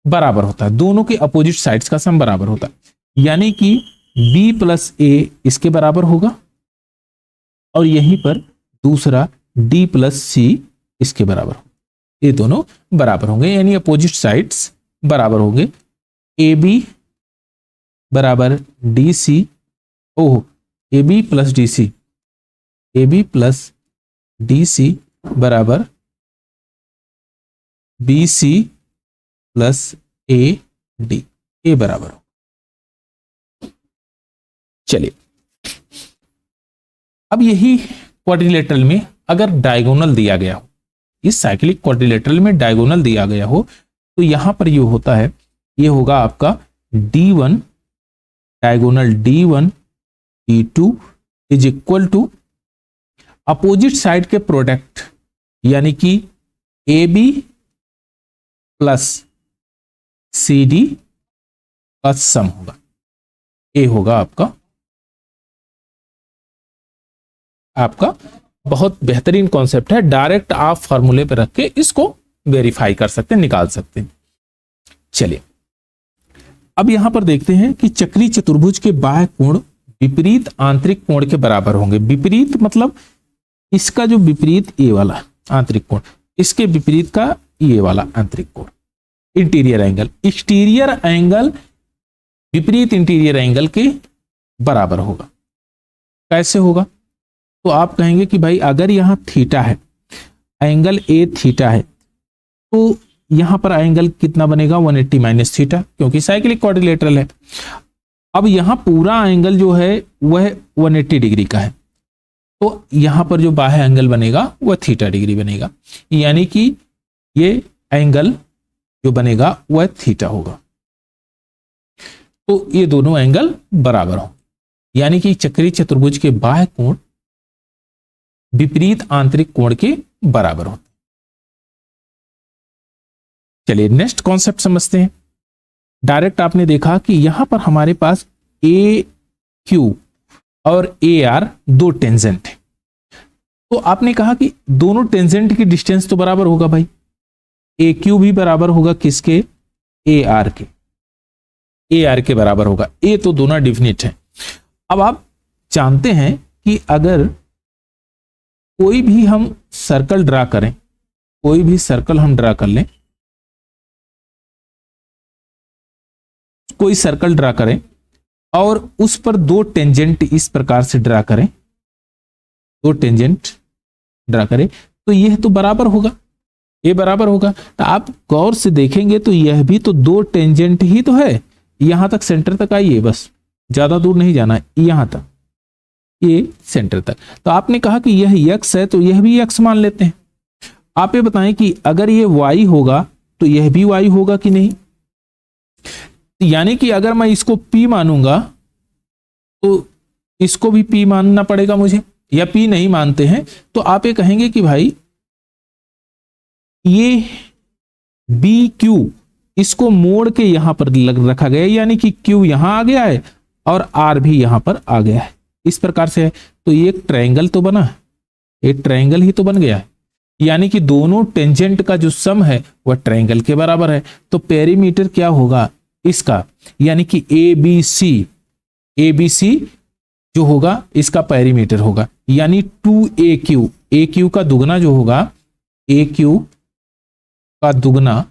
[SPEAKER 1] बराबर होता है, दोनों के अपोजिट साइड्स का सम बराबर होता है, यानी कि b प्लस ए इसके बराबर होगा और यहीं पर दूसरा d प्लस सी इसके बराबर होगा। ये दोनों बराबर होंगे, यानी अपोजिट साइड्स बराबर होंगे। ए बी बराबर D C, oh A B plus D C, A B plus D C बराबर B C plus A D, A बराबर हो। चलिए, अब यही क्वाड्रिलेटरल में अगर डायगोनल दिया गया हो, इस साइक्लिक क्वाड्रिलेटरल में डायगोनल दिया गया हो तो यहां पर ये होता है, ये होगा आपका D1 diagonal D1 D2 is equal to opposite side के प्रोडक्ट, यानी कि AB प्लस CD का सम होगा। ए होगा आपका बहुत बेहतरीन कॉन्सेप्ट है, डायरेक्ट आप फॉर्मूले पे रख के इसको वेरीफाई कर सकते हैं, निकाल सकते हैं। चलिए, अब यहां पर देखते हैं कि चक्रीय चतुर्भुज के बाह्य कोण विपरीत आंतरिक कोण के बराबर होंगे। विपरीत मतलब इसका जो विपरीत ए वाला आंतरिक कोण, इसके विपरीत का ये वाला आंतरिक कोण, इंटीरियर एंगल, एक्सटीरियर एंगल विपरीत इंटीरियर एंगल के बराबर होगा। कैसे होगा? तो आप कहेंगे कि भाई अगर यहां थीटा है, एंगल ए थीटा है, तो यहां पर एंगल कितना बनेगा 180 माइनस थीटा, क्योंकि साइक्लिक क्वाड्रिलेटरल है। अब यहां पूरा एंगल जो है वह 180 डिग्री का है, तो यहां पर जो बाह्य एंगल बनेगा वह थीटा डिग्री बनेगा, यानी कि ये एंगल जो बनेगा वह थीटा होगा। तो ये दोनों एंगल बराबर हो, यानी कि चक्रीय चतुर्भुज के बाह्य कोण विपरीत आंतरिक कोण के बराबर होते। चलिए नेक्स्ट कॉन्सेप्ट समझते हैं। डायरेक्ट आपने देखा कि यहां पर हमारे पास ए क्यू और ए आर दो टेंजेंट है, तो आपने कहा कि दोनों टेंजेंट की डिस्टेंस तो बराबर होगा भाई, ए क्यू भी बराबर होगा किसके, ए आर के, ए आर के बराबर होगा। ए तो दोनों डिफिनिट है। अब आप जानते हैं कि अगर कोई भी हम सर्कल ड्रा करें, कोई भी सर्कल हम ड्रा कर लें, कोई सर्कल ड्रा करें और उस पर दो टेंजेंट इस प्रकार से ड्रा करें, दो टेंजेंट ड्रा करें, तो यह तो बराबर होगा, ये बराबर होगा। तो आप गौर से देखेंगे तो यह भी तो दो टेंजेंट ही तो है। यहां तक सेंटर तक आइए, बस ज्यादा दूर नहीं जाना, यहां तक, ये सेंटर तक। तो आपने कहा कि यह x है तो यह भी x मान लेते हैं। आप ये बताएं कि अगर ये y होगा तो यह भी y होगा कि नहीं, यानी कि अगर मैं इसको p मानूंगा तो इसको भी p मानना पड़ेगा मुझे, या p नहीं मानते हैं तो आप ये कहेंगे कि भाई ये BQ इसको मोड़ के यहां पर रखा गया है, यानी कि Q यहां आ गया है और R भी यहां पर आ गया है, इस प्रकार से है। तो ये एक ट्रायंगल तो बना है, एक ट्रायंगल ही तो बन गया है, यानी कि दोनों टेंजेंट का जो सम है वह ट्रायंगल के बराबर है। तो पेरीमीटर क्या होगा इसका, यानी कि ABC जो होगा इसका पेरीमीटर होगा, यानी 2AQ, AQ का दुगना जो होगा, AQ का दुगना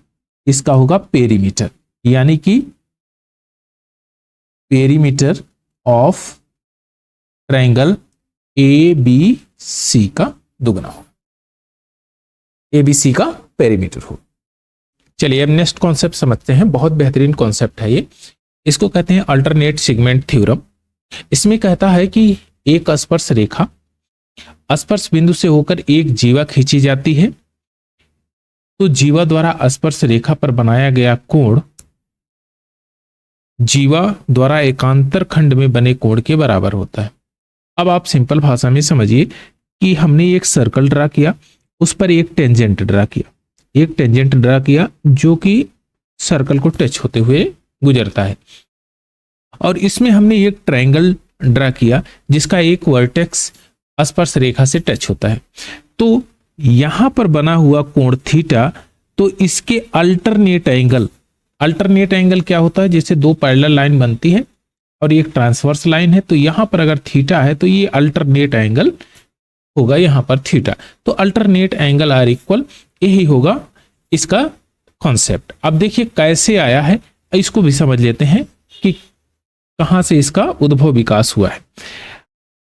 [SPEAKER 1] इसका होगा पेरीमीटर, यानी कि पेरीमीटर ऑफ ट्रायंगल ABC का दुगना होगा, ABC का पेरीमीटर होगा। चलिए अब नेक्स्ट कॉन्सेप्ट समझते हैं, बहुत बेहतरीन कॉन्सेप्ट है ये, इसको कहते हैं अल्टरनेट सेगमेंट थ्योरम। इसमें कहता है कि एक स्पर्श रेखा स्पर्श बिंदु से होकर एक जीवा खींची जाती है, तो जीवा द्वारा स्पर्श रेखा पर बनाया गया कोण जीवा द्वारा एकांतर खंड में बने कोण के बराबर होता है। अब आप सिंपल भाषा में समझिए कि हमने एक सर्कल ड्रा किया, उस पर एक टेंजेंट ड्रा किया, एक टेंजेंट ड्रा किया जो कि सर्कल को टच होते हुए गुजरता है, और इसमें हमने एक ट्रायंगल ड्रा किया जिसका एक वर्टेक्स स्पर्श रेखा से टच होता है। तो यहां पर बना हुआ कोण थीटा, तो इसके अल्टरनेट एंगल क्या होता है, जैसे दो पैरेलल लाइन बनती है और एक ट्रांसवर्स लाइन है, तो यहां पर अगर थीटा है तो ये अल्टरनेट एंगल होगा यहां पर थीटा, तो अल्टरनेट एंगल आर इक्वल, यही होगा इसका कॉन्सेप्ट। अब देखिए कैसे आया है, इसको भी समझ लेते हैं कि कहां से इसका उद्भव विकास हुआ है।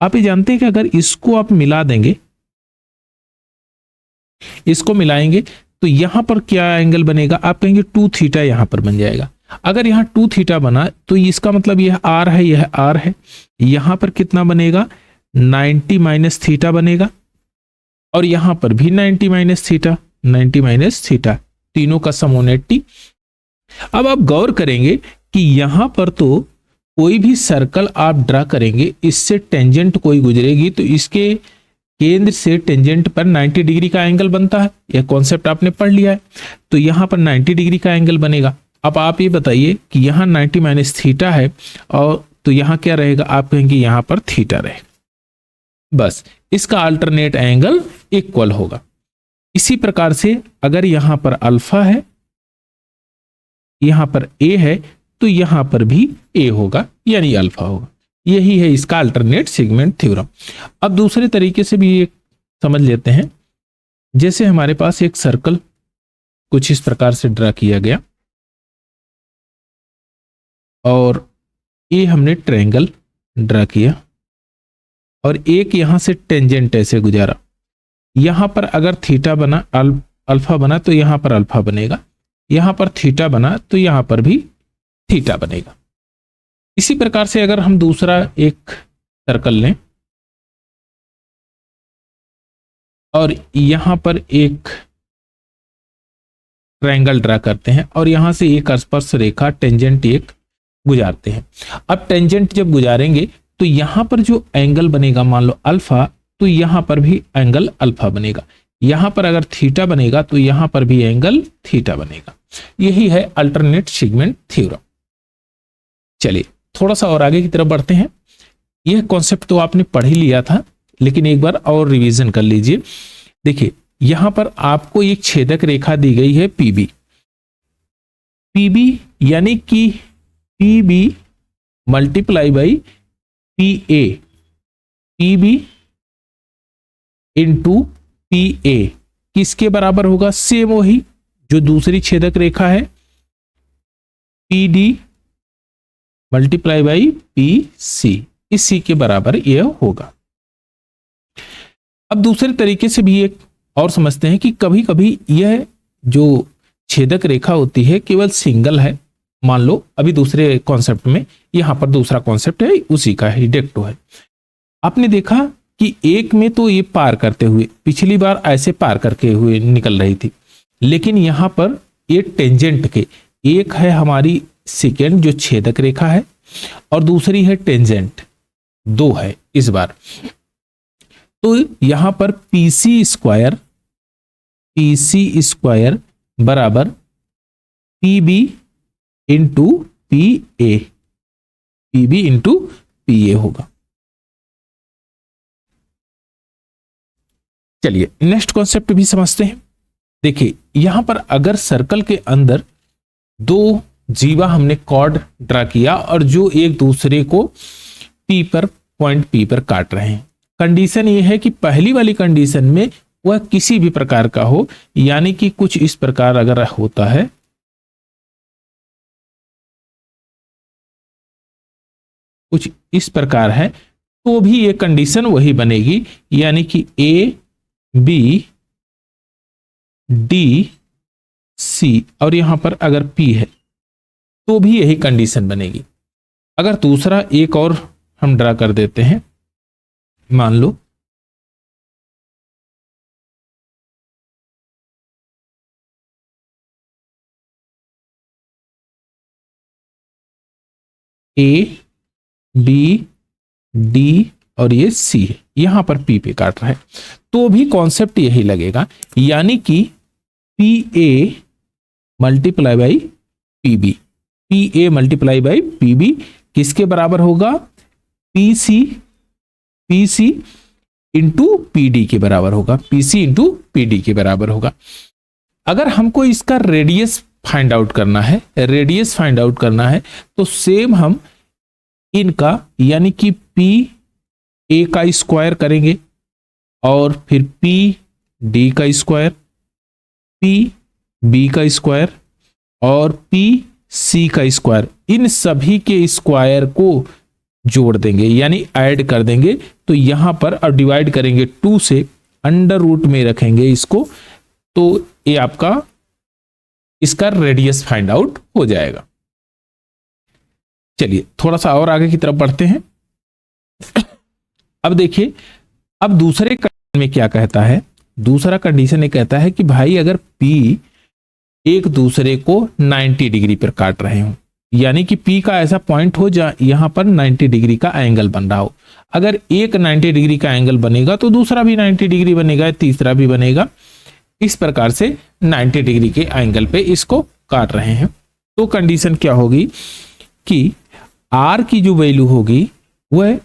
[SPEAKER 1] आप ये जानते हैं कि अगर इसको आप मिला देंगे, इसको मिलाएंगे तो यहां पर क्या एंगल बनेगा, आप कहेंगे 2 थीटा यहां पर बन जाएगा। अगर यहां 2 थीटा बना तो इसका मतलब यह आर है, यह आर है, यहां पर कितना बनेगा 90 माइनस थीटा बनेगा, और यहां पर भी 90 माइनस थीटा, 90 माइनस थीटा, तीनों का सम 180। अब आप गौर करेंगे कि यहां पर तो कोई भी सर्कल आप ड्रा करेंगे, इससे टेंजेंट कोई गुजरेगी तो इसके केंद्र से टेंजेंट पर 90 डिग्री का एंगल बनता है, यह कॉन्सेप्ट आपने पढ़ लिया है, तो यहां पर 90 डिग्री का एंगल बनेगा। अब आप ये बताइए कि यहां 90 माइनस थीटा है, और तो यहां क्या रहेगा, आप कहेंगे यहां पर थीटा रहेगा, बस इसका अल्टरनेट एंगल इक्वल होगा। इसी प्रकार से अगर यहां पर अल्फा है, यहां पर ए है, तो यहां पर भी ए होगा, यानी अल्फा होगा। यही है इसका अल्टरनेट सेगमेंट थ्योरम। अब दूसरे तरीके से भी एक समझ लेते हैं, जैसे हमारे पास एक सर्कल कुछ इस प्रकार से ड्रा किया गया, और ये हमने ट्रायंगल ड्रा किया, और एक यहां से टेंजेंट ऐसे गुजारा, यहां पर अगर थीटा बना, अल्फा बना तो यहां पर अल्फा बनेगा, यहां पर थीटा बना तो यहां पर भी थीटा बनेगा। इसी प्रकार से अगर हम दूसरा एक सर्कल लें और यहां पर एक ट्रायंगल ड्रा करते हैं, और यहां से एक स्पर्श रेखा टेंजेंट एक गुजारते हैं। अब टेंजेंट जब गुजारेंगे तो यहां पर जो एंगल बनेगा, मान लो अल्फा, तो यहां पर भी एंगल अल्फा बनेगा, यहां पर अगर थीटा बनेगा तो यहां पर भी एंगल थीटा बनेगा। यही है अल्टरनेट सेगमेंट थ्योरम। चलिए थोड़ा सा और आगे की तरफ बढ़ते हैं। यह कॉन्सेप्ट तो आपने पढ़ ही लिया था, लेकिन एक बार और रिवीजन कर लीजिए। देखिए यहां पर आपको एक छेदक रेखा दी गई है पीबी, यानी कि PB multiply by PA, PB into PA किसके बराबर होगा, सेम वही जो दूसरी छेदक रेखा है, पीडी मल्टीप्लाई बाई पीसी, इसी के बराबर यह होगा। अब दूसरे तरीके से भी एक और समझते हैं कि कभी कभी यह जो छेदक रेखा होती है केवल सिंगल है, मान लो अभी दूसरे कॉन्सेप्ट में, यहां पर दूसरा कॉन्सेप्ट है उसी का ही डिक्टो है। आपने देखा कि एक में तो ये पार करते हुए, पिछली बार ऐसे पार करके हुए निकल रही थी, लेकिन यहां पर ये टेंजेंट के, एक है हमारी सेकेंड जो छेदक रेखा है, और दूसरी है टेंजेंट, दो है इस बार। तो यहां पर पीसी स्क्वायर बराबर पीबी इंटू पीए, पीबी इंटू पीए होगा। चलिए नेक्स्ट कॉन्सेप्ट भी समझते हैं। देखिए यहां पर अगर सर्कल के अंदर दो जीवा हमने कॉर्ड ड्रा किया, और जो एक दूसरे को पी पर पॉइंट P पर काट रहे हैं। कंडीशन ये है कि पहली वाली कंडीशन में वह किसी भी प्रकार का हो, यानी कि कुछ इस प्रकार अगर होता है, कुछ इस प्रकार है, तो भी ये कंडीशन वही बनेगी, यानी कि A B D C और यहां पर अगर P है तो भी यही कंडीशन बनेगी। अगर दूसरा एक और हम ड्रा कर देते हैं, मान लो A B D और ये C है, यहां पर P पे काट रहा है, तो भी कॉन्सेप्ट यही लगेगा, यानी कि PA multiply by PB, PA multiply by PB किसके बराबर होगा? PC इंटू PD के बराबर होगा, PC इंटू PD के बराबर होगा। अगर हमको इसका रेडियस फाइंड आउट करना है, रेडियस फाइंड आउट करना है, तो सेम हम इनका यानी कि PA का स्क्वायर करेंगे और फिर PD का स्क्वायर, PB का स्क्वायर और PC का स्क्वायर, इन सभी के स्क्वायर को जोड़ देंगे यानी ऐड कर देंगे। तो यहां पर अब डिवाइड करेंगे 2 से, अंडर रूट में रखेंगे इसको, तो ये आपका इसका रेडियस फाइंड आउट हो जाएगा। चलिए थोड़ा सा और आगे की तरफ बढ़ते हैं। अब देखिए, अब दूसरे कंडीशन में क्या कहता है? दूसरा कंडीशन ये कहता है कि भाई अगर P एक दूसरे को 90 डिग्री पर काट रहे हो, यानी कि P का ऐसा पॉइंट हो जहां यहां पर 90 डिग्री का एंगल बन रहा हो। अगर एक 90 डिग्री का एंगल बनेगा तो दूसरा भी 90 डिग्री बनेगा, तीसरा भी बनेगा। इस प्रकार से 90 डिग्री के एंगल पे इसको काट रहे हैं। तो कंडीशन क्या होगी कि R की जो वैल्यू होगी वह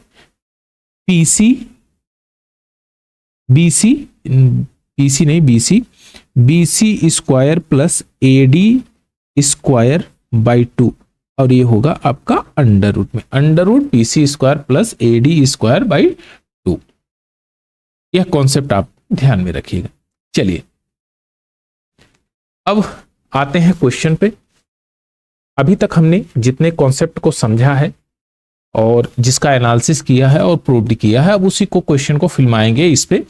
[SPEAKER 1] BC square plus AD square by 2 और ये होगा आपका अंडर रूट में, under root BC square plus AD square by 2। यह कॉन्सेप्ट आप ध्यान में रखिएगा। चलिए अब आते हैं क्वेश्चन पे। अभी तक हमने जितने कॉन्सेप्ट को समझा है और जिसका एनालिसिस किया है और प्रूव्ड किया है, अब उसी को क्वेश्चन को फिल्माएंगे इस पे।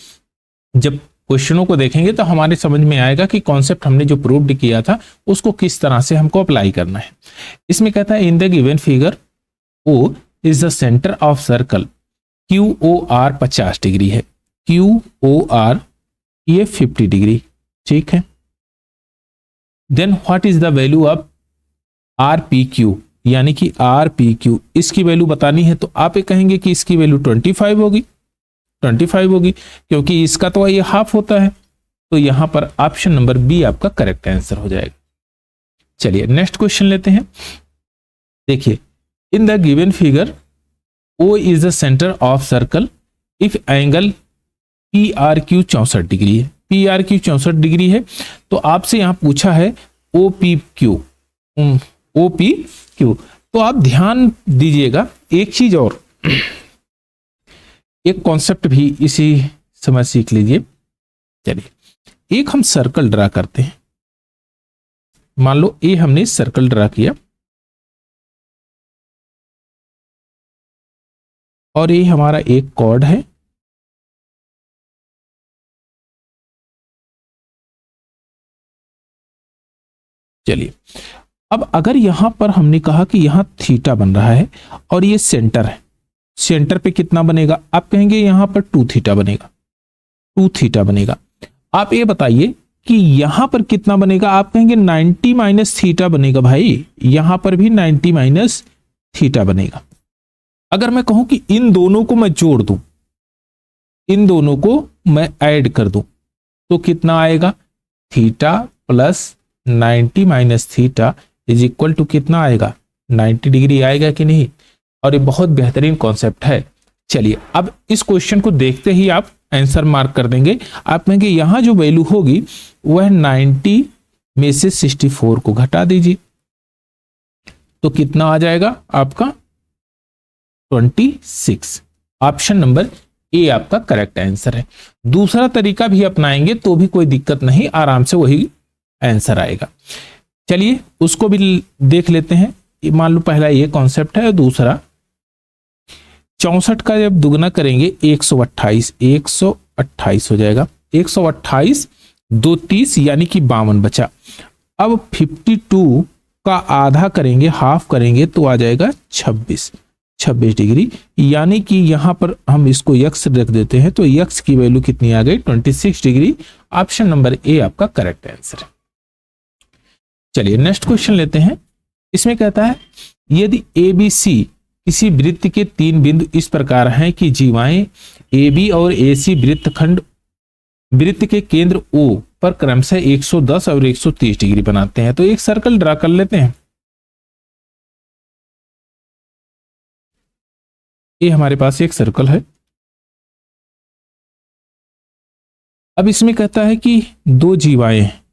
[SPEAKER 1] जब क्वेश्चनों को देखेंगे तो हमारे समझ में आएगा कि कॉन्सेप्ट हमने जो प्रूव्ड किया था उसको किस तरह से हमको अप्लाई करना है। इसमें कहता है in the given figure O is the centre of circle, QOR 50 degree है, QOR ये 50 डिग्री, ठीक है। Then what is the value of RPQ, यानी कि RPQ इसकी वैल्यू बतानी है, तो आप ये कहेंगे कि इसकी वैल्यू 25 होगी, 25 होगी क्योंकि इसका तो ये हाफ होता है। तो यहां पर ऑप्शन नंबर बी आपका करेक्ट आंसर हो जाएगा। चलिए नेक्स्ट क्वेश्चन लेते हैं। देखिए, इन the given figure O is the centre of circle if angle PRQ 64 degree है, PRQ 64 डिग्री है, तो आपसे यहां पूछा है OPQ, तो आप ध्यान दीजिएगा एक चीज और, एक कॉन्सेप्ट भी इसी समय सीख लीजिए। चलिए एक हम सर्कल ड्रा करते हैं। मान लो ए हमने सर्कल ड्रा किया और ये हमारा एक कॉर्ड है, चलिए अब अगर यहां पर हमने कहा कि यहां थीटा बन रहा है और ये सेंटर है, सेंटर पे कितना बनेगा? आप कहेंगे यहां पर 2 थीटा बनेगा, 2 थीटा बनेगा। आप ये बताइए कि यहां पर कितना बनेगा? आप कहेंगे 90 माइनस थीटा बनेगा। भाई यहां पर भी 90 माइनस थीटा बनेगा। अगर मैं कहूं कि इन दोनों को मैं जोड़ दूं, इन दोनों को मैं ऐड कर दूं, तो कितना आएगा? Theta plus 90 minus theta is equal to कितना आएगा? 90 डिग्री आएगा कि नहीं? और ये बहुत बेहतरीन कॉन्सेप्ट है। चलिए अब इस क्वेश्चन को देखते ही आप आंसर मार्क कर देंगे। आप कहेंगे यहां जो वैल्यू होगी वह 90 में से 64 को घटा दीजिए, तो कितना आ जाएगा आपका? 26। ऑप्शन नंबर ए आपका करेक्ट आंसर है। दूसरा तरीका भी अपनाएंगे तो भी कोई दिक्कत नहीं, आराम से वही आंसर आएगा। चलिए उसको भी देख लेते हैं। मान लो पहला ये कॉन्सेप्ट है और दूसरा 64 का जब दुगना करेंगे 128 हो जाएगा। 128 2 30 यानी कि 52 बचा। अब 52 का आधा करेंगे, हाफ करेंगे तो आ जाएगा 26 डिग्री, यानी कि यहां पर हम इसको यक्स रख देते हैं तो यक्स की वैल्यू कितनी आ गई 26 डिग्री। ऑप्शन नंबर ए आपका करेक्ट आंसर है। चलिए नेक्स्ट क्वेश्चन लेते हैं। इसमें कहता है यदि ए बी सी किसी वृत्त के 3 बिंदु इस प्रकार हैं कि जीवाएं ए बी और ए सी वृत्तखंड वृत्त के केंद्र ओ पर क्रमशः 110 और 130 डिग्री बनाते हैं, तो एक सर्कल ड्रा कर लेते हैं। ये हमारे पास एक सर्कल है। अब इसमें कहता है कि 2 जीवाएं हैं,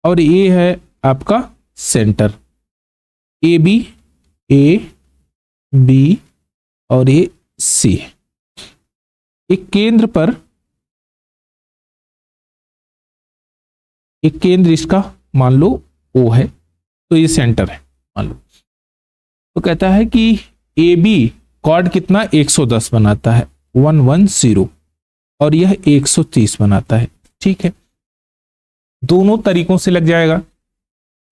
[SPEAKER 1] और ये है आपका सेंटर ए बी और ये सी। एक केंद्र पर एक केंद्र इसका मान लो ओ है, तो ये सेंटर है मान लो। तो कहता है कि ए बी कॉर्ड कितना 110 बनाता है 110 और यह 130 बनाता है। ठीक है, दोनों तरीकों से लग जाएगा।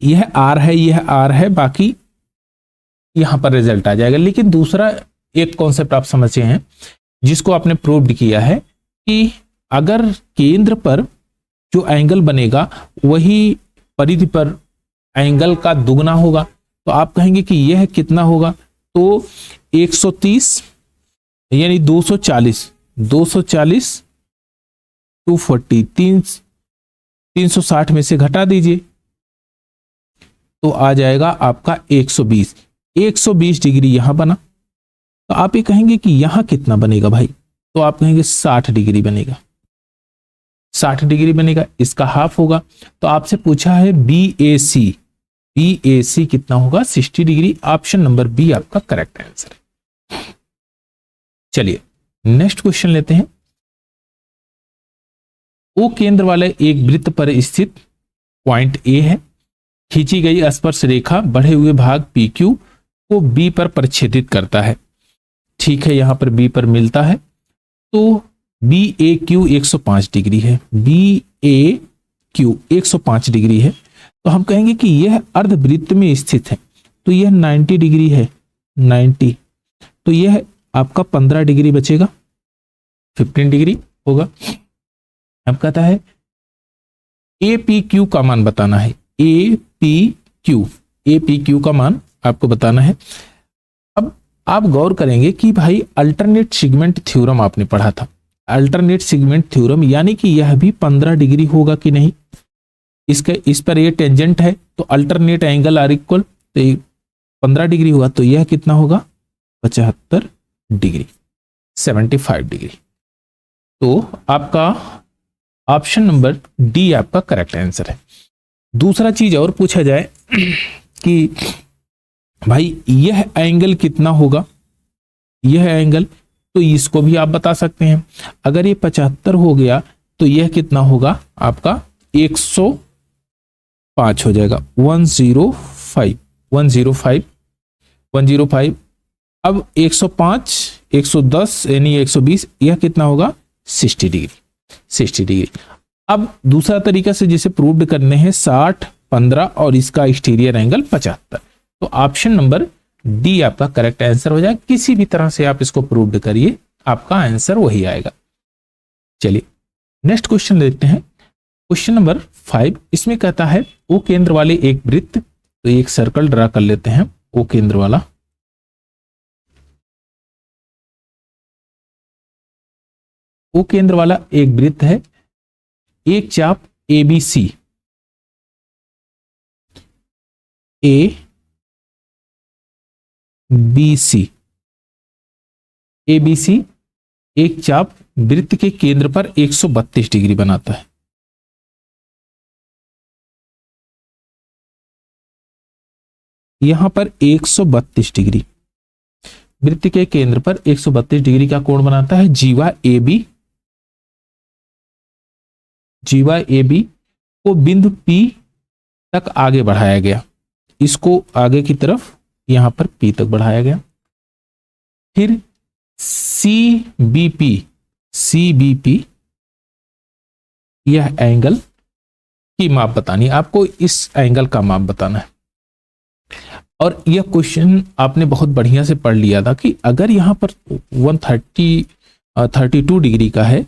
[SPEAKER 1] यह आर है, यह आर है, बाकी यहां पर रिजल्ट आ जाएगा। लेकिन दूसरा एक कॉन्सेप्ट आप समझे हैं जिसको आपने प्रूव्ड किया है कि अगर केंद्र पर जो एंगल बनेगा वही परिधि पर एंगल का दुगना होगा, तो आप कहेंगे कि यह कितना होगा, तो 130 यानी 240 240 360 में से घटा दीजिए तो आ जाएगा आपका 120 डिग्री यहां बना। तो आप ये कहेंगे कि यहां कितना बनेगा भाई, तो आप कहेंगे 60 डिग्री बनेगा। 60 डिग्री बनेगा, इसका हाफ होगा। तो आपसे पूछा है बी ए सी कितना होगा 60 डिग्री। ऑप्शन नंबर बी आपका करेक्ट आंसर है। चलिए नेक्स्ट क्वेश्चन लेते हैं। ओ केंद्र वाले एक वृत्त पर स्थित पॉइंट ए है। खींची गई स्पर्श रेखा बढ़े हुए भाग पी क्यू को बी पर प्रक्षेपित करता है। ठीक है, यहां पर बी पर मिलता है, तो बी ए क्यू 105 डिग्री है। बी ए क्यू 105 डिग्री है, तो हम कहेंगे कि यह अर्धवृत्त में स्थित है, तो यह 90 डिग्री है 90, तो यह आपका 15 डिग्री बचेगा, 15 डिग्री होगा। अब कहता है ए पी क्यू का मान बताना है। ए पी क्यू का मान आपको बताना है। अब आप गौर करेंगे कि भाई अल्टरनेट सेगमेंट थ्योरम आपने पढ़ा था। अल्टरनेट सेगमेंट थ्योरम यानी कि यह भी 15 डिग्री होगा कि नहीं। इस पर ये टेंजेंट है, तो अल्टरनेट एंगल आर इक्वल, तो 15 डिग्री होगा, तो यह कितना होगा 75 डिग्री 75 डिग्री। तो आपका ऑप्शन नंबर डी आपका करेक्ट आंसर है। दूसरा चीज और पूछा जाए कि भाई यह एंगल कितना होगा, यह एंगल, तो इसको भी आप बता सकते हैं। अगर ये 75 हो गया तो यह कितना होगा आपका 105 हो जाएगा 105। अब 105 110 यानी 120, यह कितना होगा 60 डिग्री। अब दूसरा तरीका से जिसे प्रूव्ड करने हैं 60 15 और इसका एक्सटीरियर एंगल 75, तो ऑप्शन नंबर डी आपका करेक्ट आंसर हो जाएगा। किसी भी तरह से आप इसको प्रूव्ड करिए, आपका आंसर वही आएगा। चलिए नेक्स्ट क्वेश्चन देखते हैं। क्वेश्चन नंबर 5, इसमें कहता है ओ केंद्र वाले एक वृत्त, तो एक सर्कल ड्रा कर लेते हैं। ओ केंद्र वाला एक वृत्त है। एक चाप ए बी सी एक चाप वृत्त के केंद्र पर 132 डिग्री बनाता है। यहां पर 132 डिग्री, वृत्त के केंद्र पर 132 डिग्री का कोण बनाता है। जीवा ए बी को बिंदु P तक आगे बढ़ाया गया, इसको आगे की तरफ यहां पर P तक बढ़ाया गया। फिर CBP यह एंगल की माप बतानी है आपको, इस एंगल का माप बताना है। और यह क्वेश्चन आपने बहुत बढ़िया से पढ़ लिया था कि अगर यहां पर 32 डिग्री का है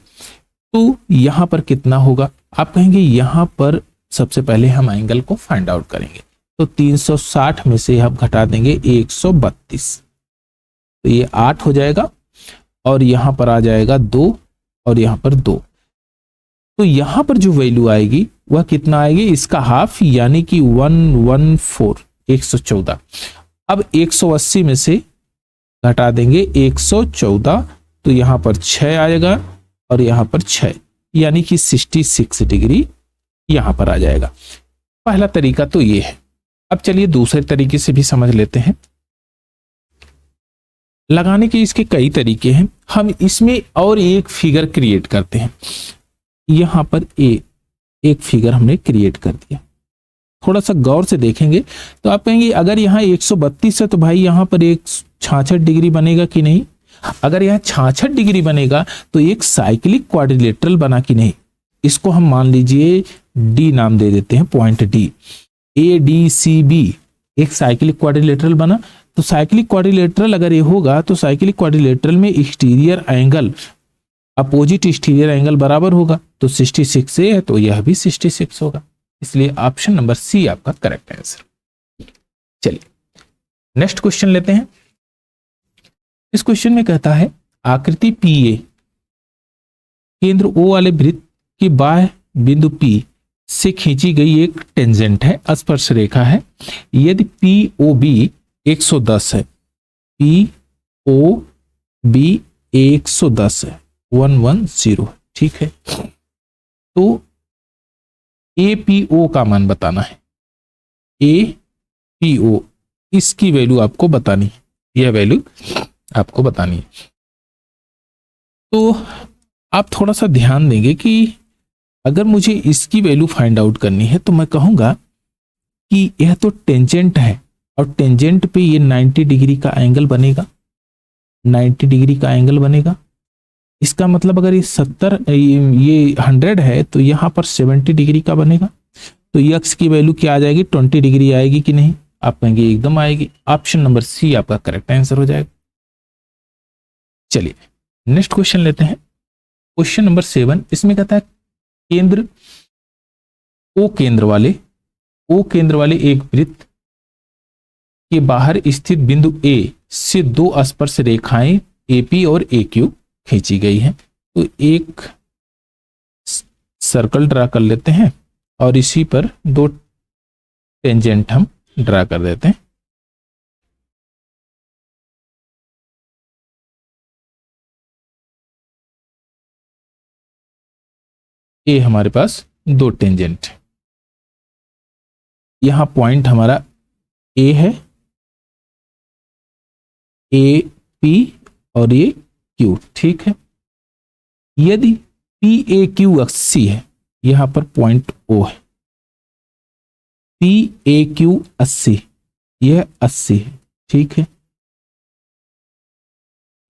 [SPEAKER 1] तो यहां पर कितना होगा। आप कहेंगे यहां पर सबसे पहले हम एंगल को फाइंड आउट करेंगे, तो 360 में से हम घटा देंगे 132, तो ये 8 हो जाएगा, और यहां पर आ जाएगा 2 और यहां पर 2। तो यहां पर जो वैल्यू आएगी वह कितना आएगी, इसका हाफ, यानी कि 114, 114। अब 180 में से घटा देंगे 114, तो यहां पर 6 आएगा और यहां पर 6, यानी कि 66 डिग्री यहां पर आ जाएगा। पहला तरीका तो ये है। अब चलिए दूसरे तरीके से भी समझ लेते हैं। लगाने के इसके कई तरीके हैं, हम इसमें और एक फिगर क्रिएट करते हैं। यहां पर एक फिगर हमने क्रिएट कर दिया, थोड़ा सा गौर से देखेंगे तो आप कहेंगे अगर यहाँ 132 है तो भाई यहाँ पर एक 66 डिग्री बनेगा कि नहीं। अगर यहाँ 66 डिग्री बनेगा तो एक साइक्लिक क्वाड्रिलेटरल बना कि नहीं। इसको हम मान लीजिए डी नाम दे देते हैं, पॉइंट डी, ADCB एक साइक्लिक क्वाड्रिलेटरल बना। तो साइक्लिक क्वाड्रिलेटरल अगर ये होगा तो साइक्लिक क्वाड्रिलेटरल में exterior angle opposite exterior angle बराबर होगा, तो 66 से है तो यह भी 66 होगा, इसलिए ऑप्शन नंबर सी आपका करेक्ट आंसर। चलिए नेक्स्ट क्वेश्चन लेते हैं। इस क्वेश्चन में कहता है आकृति PA केंद्र O वाले वृत्त की बाह्य बिंदु P से खींची गई एक टेंजेंट है, स्पर्श रेखा है। यदि POB 110 है, POB 110 है, 110, ठीक है, तो APO का मान बताना है। APO इसकी वैल्यू आपको बतानी है, यह वैल्यू आपको बतानी है। तो आप थोड़ा सा ध्यान देंगे कि अगर मुझे इसकी वैल्यू फाइंड आउट करनी है तो मैं कहूंगा कि यह तो टेंजेंट है और टेंजेंट पे ये 90 डिग्री का एंगल बनेगा, 90 डिग्री का एंगल बनेगा। इसका मतलब अगर ये 100 है तो यहाँ पर 70 डिग्री का बनेगा। तो यक्स की वैल्यू क्या आ जाएगी, 20 डिग्री आएगी कि नहीं। आप कहेंगे एकदम आएगी, ऑप्शन नंबर सी आपका करेक्ट आंसर हो जाएगा। चलिए नेक्स्ट क्वेश्चन लेते हैं, क्वेश्चन नंबर 7। इसमें कहता है केंद्र ओ केंद्र वाले एक वृत्त के बाहर स्थित बिंदु A से दो स्पर्श रेखाएं AP और AQ खींची गई हैं। तो एक सर्कल ड्रा कर लेते हैं और इसी पर दो टेंजेंट हम ड्रा कर देते हैं। ये हमारे पास दो टेंजेंट है, यहां पॉइंट हमारा A है, AP और ये Q, ठीक है। यदि PAQ 80 है, यहां पर पॉइंट O है, PAQ 80, यह 80 है, ठीक है।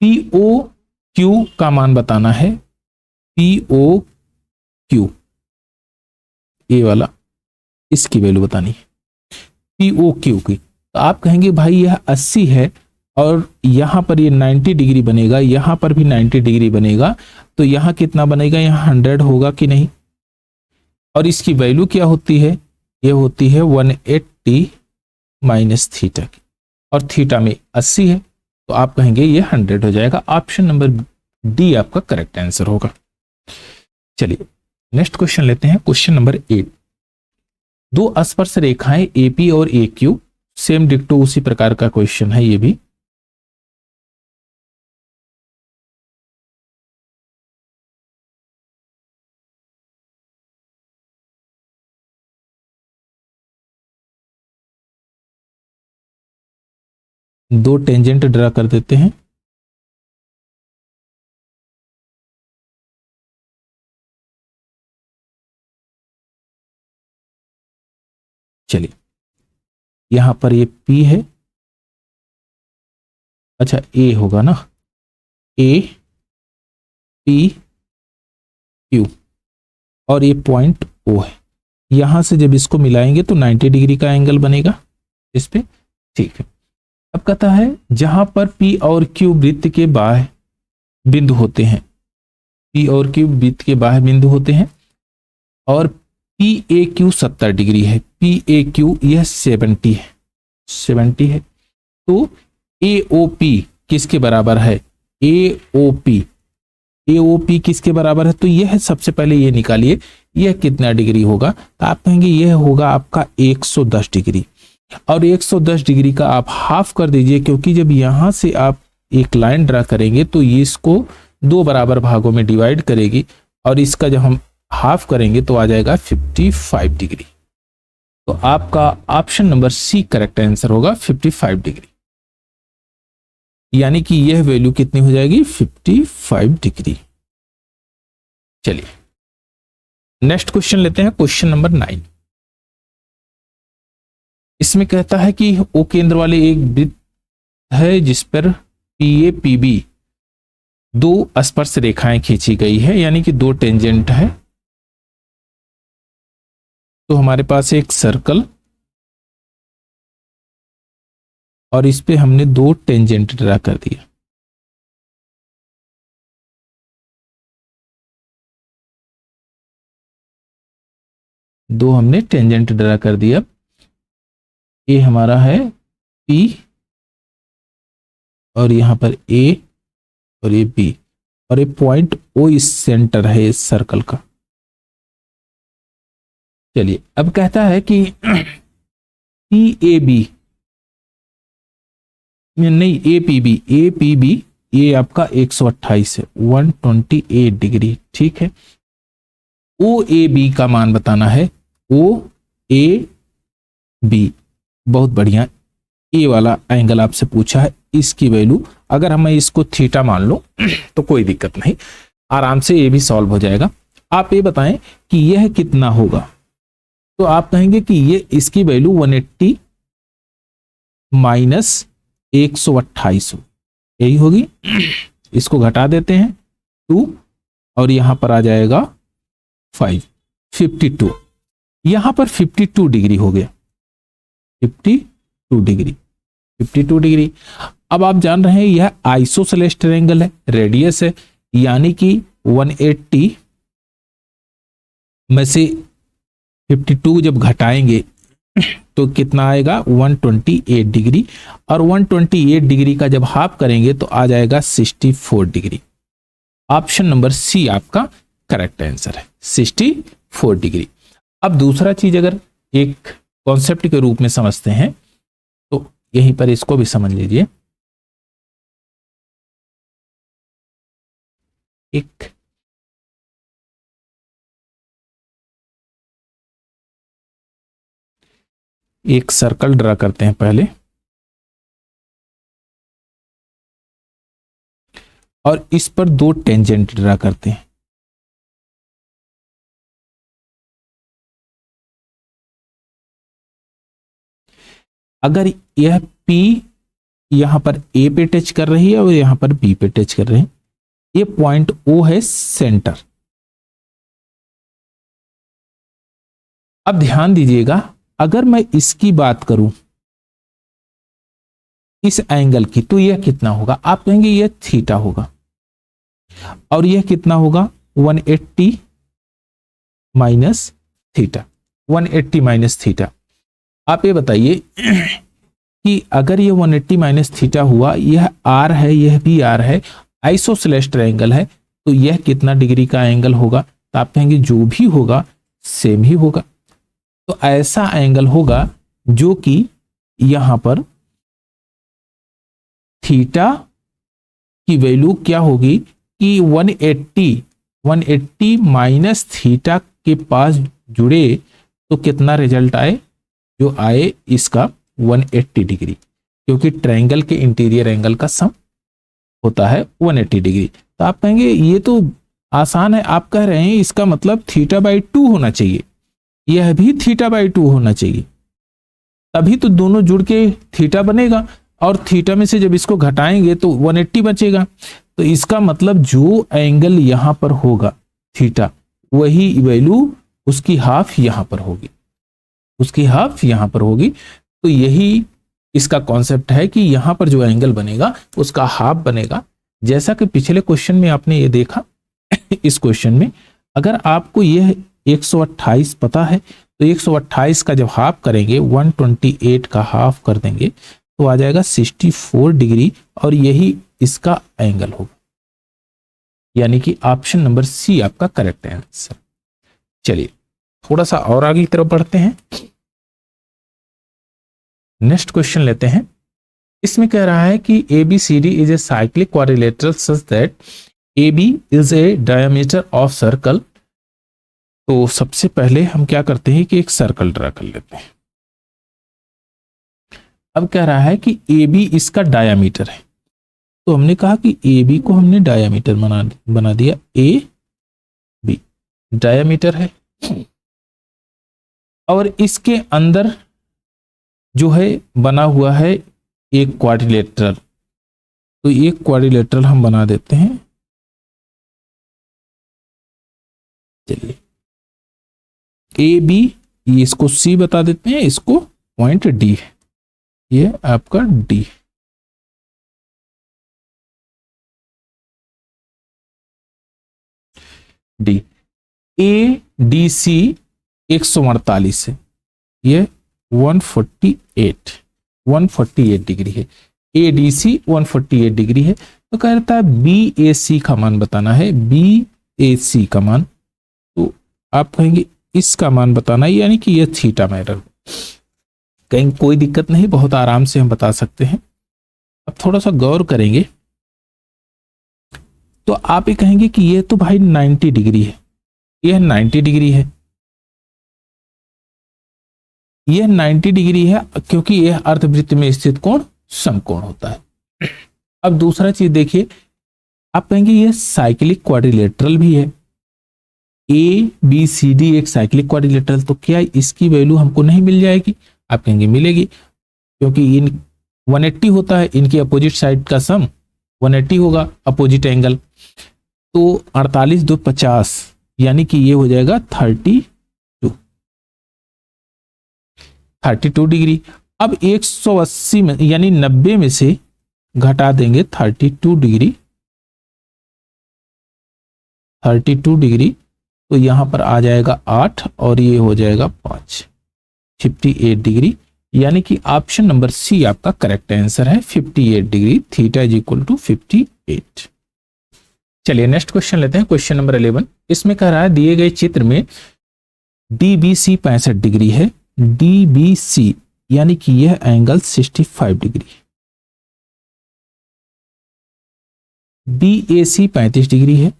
[SPEAKER 1] POQ का मान बताना है, POQ ये वाला, इसकी वैल्यू बतानी है POQ की। तो आप कहेंगे भाई यह 80 है और यहां पर ये 90 डिग्री बनेगा, यहां पर भी 90 डिग्री बनेगा, तो यहां कितना बनेगा, यहां 100 होगा कि नहीं। और इसकी वैल्यू क्या होती है, ये होती है 180 माइनस थीटा की, और थीटा में 80 है, तो आप कहेंगे ये 100 हो जाएगा। ऑप्शन नंबर डी आपका करेक्ट आंसर होगा। चलिए नेक्स्ट क्वेश्चन लेते हैं, क्वेश्चन नंबर 8। दो स्पर्श रेखाएं AP और AQ, सेम डिक्टो उसी प्रकार का क्वेश्चन है ये भी। दो टेंजेंट ड्रा कर देते हैं। चलिए, यहां पर ये P है, अच्छा A होगा ना, A P Q, और ये पॉइंट O है। यहां से जब इसको मिलाएंगे तो 90 डिग्री का एंगल बनेगा इस पे, ठीक है। अब कहता है जहां पर P और Q वृत्त के बाह्य बिंदु होते हैं, P और Q वृत्त के बाह्य बिंदु होते हैं, और PAQ 70 डिग्री है, PAQ यह 70 है, 70 है, तो AOP किसके बराबर है, AOP, AOP किसके बराबर है, तो यह सबसे पहले ये निकालिए, यह कितना डिग्री होगा, तो आप कहेंगे यह होगा आपका 110 डिग्री, और 110 डिग्री का आप हाफ कर दीजिए, क्योंकि जब यहां से आप एक लाइन ड्रा करेंगे तो ये इसको दो बराबर भागों में डिवाइड करेगी, और इसका जब हम हाफ करेंगे तो आ जाएगा 55 डिग्री। तो आपका option number C correct answer होगा 55 डिग्री, यानी कि यह वैल्यू कितनी हो जाएगी, 55 डिग्री। चलिए नेक्स्ट क्वेश्चन लेते हैं, क्वेश्चन नंबर 9। इसमें कहता है कि ओ केंद्र वाले एक वृत्त है जिस पर PA PB दो स्पर्श रेखाएं खींची गई है, यानी कि दो टेंजेंट है। तो हमारे पास एक सर्कल और इस पे हमने दो टेंजेंट ड्रा कर दिया। दो हमने टेंजेंट ड्रा कर दिया, ये हमारा है P और यहां पर A और ये B, और ये पॉइंट O इस सेंटर है इस सर्कल का। चलिए अब कहता है कि PAB नहीं, APB ये आपका 128 है, 128 डिग्री, ठीक है। OAB का मान बताना है, OAB, बहुत बढ़िया, ए वाला एंगल आपसे पूछा है, इसकी वैल्यू अगर हमें इसको थीटा मान लो तो कोई दिक्कत नहीं, आराम से ये भी सॉल्व हो जाएगा। आप ये बताएं कि यह कितना होगा, तो आप कहेंगे कि ये इसकी वैल्यू 180 माइनस 128 यही होगी। इसको घटा देते हैं 2 और यहां पर आ जाएगा 5, 52, यहां पर 52 डिग्री हो गया, 52 डिग्री, 52 डिग्री। अब आप जान रहे हैं यह आइसोसेलेस ट्रायंगल है, रेडियस है, यानी कि 180 में से 52 जब घटाएंगे तो कितना आएगा, 128 डिग्री, और 128 डिग्री का जब हाफ करेंगे तो आ जाएगा 64 डिग्री। ऑप्शन नंबर सी आपका करेक्ट आंसर है, 64 डिग्री। अब दूसरा चीज अगर एक कॉन्सेप्ट के रूप में समझते हैं तो यहीं पर इसको भी समझ लीजिए। एक सर्कल ड्रा करते हैं पहले, और इस पर दो टेंजेंट ड्रा करते हैं। अगर यह P यहां पर A पे टच कर रही है और यहां पर B पे टच कर रहे हैं, ये पॉइंट O है सेंटर। अब ध्यान दीजिएगा, अगर मैं इसकी बात करूं इस एंगल की, तो यह कितना होगा, आप कहेंगे यह थीटा होगा, और यह कितना होगा, 180 माइनस थीटा, 180 माइनस थीटा। आप ये बताइए कि अगर ये 180 माइनस थीटा हुआ, यह R है, यह भी R है, आइसोसेलेस ट्रायंगल है, तो यह कितना डिग्री का एंगल होगा, तो आप कहेंगे जो भी होगा सेम ही होगा। तो ऐसा एंगल होगा जो कि यहां पर थीटा की वैल्यू क्या होगी कि 180 माइनस थीटा के पास जुड़े तो कितना रिजल्ट आए, जो आए इसका 180 डिग्री। क्योंकि ट्रायंगल के इंटीरियर एंगल का सम होता है 180 डिग्री। तो आप कहेंगे ये तो आसान है, आप कह रहे हैं इसका मतलब θ/2 होना चाहिए, यह भी θ/2 होना चाहिए, तभी तो दोनों जुड़ के थीटा बनेगा, और थीटा में से जब इसको घटाएंगे तो 180 बचेगा। तो इसका मतलब जो एंगल यहां पर होगा थीटा, वही वैल्यू उसकी हाफ यहां पर होगी, उसकी हाफ यहां पर होगी। तो यही इसका कॉन्सेप्ट है कि यहां पर जो एंगल बनेगा उसका हाफ बनेगा। जैसा कि पिछले क्वेश्चन में आपने ये देखा इस क्वेश्चन में अगर आपको यह 128 पता है तो 128 का जब हाफ करेंगे 128 का हाफ कर देंगे तो आ जाएगा 64 डिग्री, और यही इसका एंगल होगा, यानी कि ऑप्शन नंबर सी आपका करेक्ट आंसर। चलिए थोड़ा सा और आगे की तरफ बढ़ते हैं, नेक्स्ट क्वेश्चन लेते हैं। इसमें कह रहा है कि ABCD is a cyclic quadrilateral such that AB is a diameter of circle. तो सबसे पहले हम क्या करते हैं कि एक सर्कल ड्रा कर लेते हैं। अब कह रहा है कि AB इसका डायामीटर है, तो हमने कहा कि AB को हमने डायामीटर बना दिया, AB डायामीटर है, और इसके अंदर जो है बना हुआ है एक क्वाड्रिलेटरल, तो एक क्वाड्रिलेटरल हम बना देते हैं। चलिए AB, ये इसको C बता देते हैं, इसको पॉइंट D है, ये आपका D। D ADC 148 है, ये 148 डिग्री है, ADC 148 डिग्री है। तो कहता है BAC का मान बताना है, BAC का मान, तो आप कहेंगे इसका मान बताना है, यानी कि यह थीटा मैटर। कहीं कोई दिक्कत नहीं, बहुत आराम से हम बता सकते हैं। अब थोड़ा सा गौर करेंगे तो आप ये कहेंगे कि ये तो भाई 90 डिग्री है, यह 90 डिग्री है, यह 90 डिग्री है, क्योंकि यह अर्धवृत्त में स्थित कोण समकोण होता है। अब दूसरा चीज देखिए, आप कहेंगे यह साइक्लिक क्वाड्रिलेटरल भी है, ABCD एक साइक्लिक क्वाड्रिलेटरल, तो क्या इसकी वैल्यू हमको नहीं मिल जाएगी? आप कहेंगे मिलेगी, क्योंकि इन 180 होता है, इनकी अपोजिट साइड का सम 180 होगा, अपोजिट एंगल। तो 48 2 50, यानी कि ये हो जाएगा 32 डिग्री। अब 180 में यानी 90 में से घटा देंगे 32 डिग्री, तो यहां पर आ जाएगा 8 और ये हो जाएगा 5, 58 डिग्री, यानी कि ऑप्शन नंबर सी आपका करेक्ट आंसर है, 58 degree, theta is equal to 58। चलिए नेक्स्ट क्वेश्चन लेते हैं, क्वेश्चन नंबर 11। इसमें कह रहा है दिए गए चित्र में DBC 65 डिग्री है, DBC यानी कि यह एंगल 65 डिग्री, BAC 35 डिग्री है,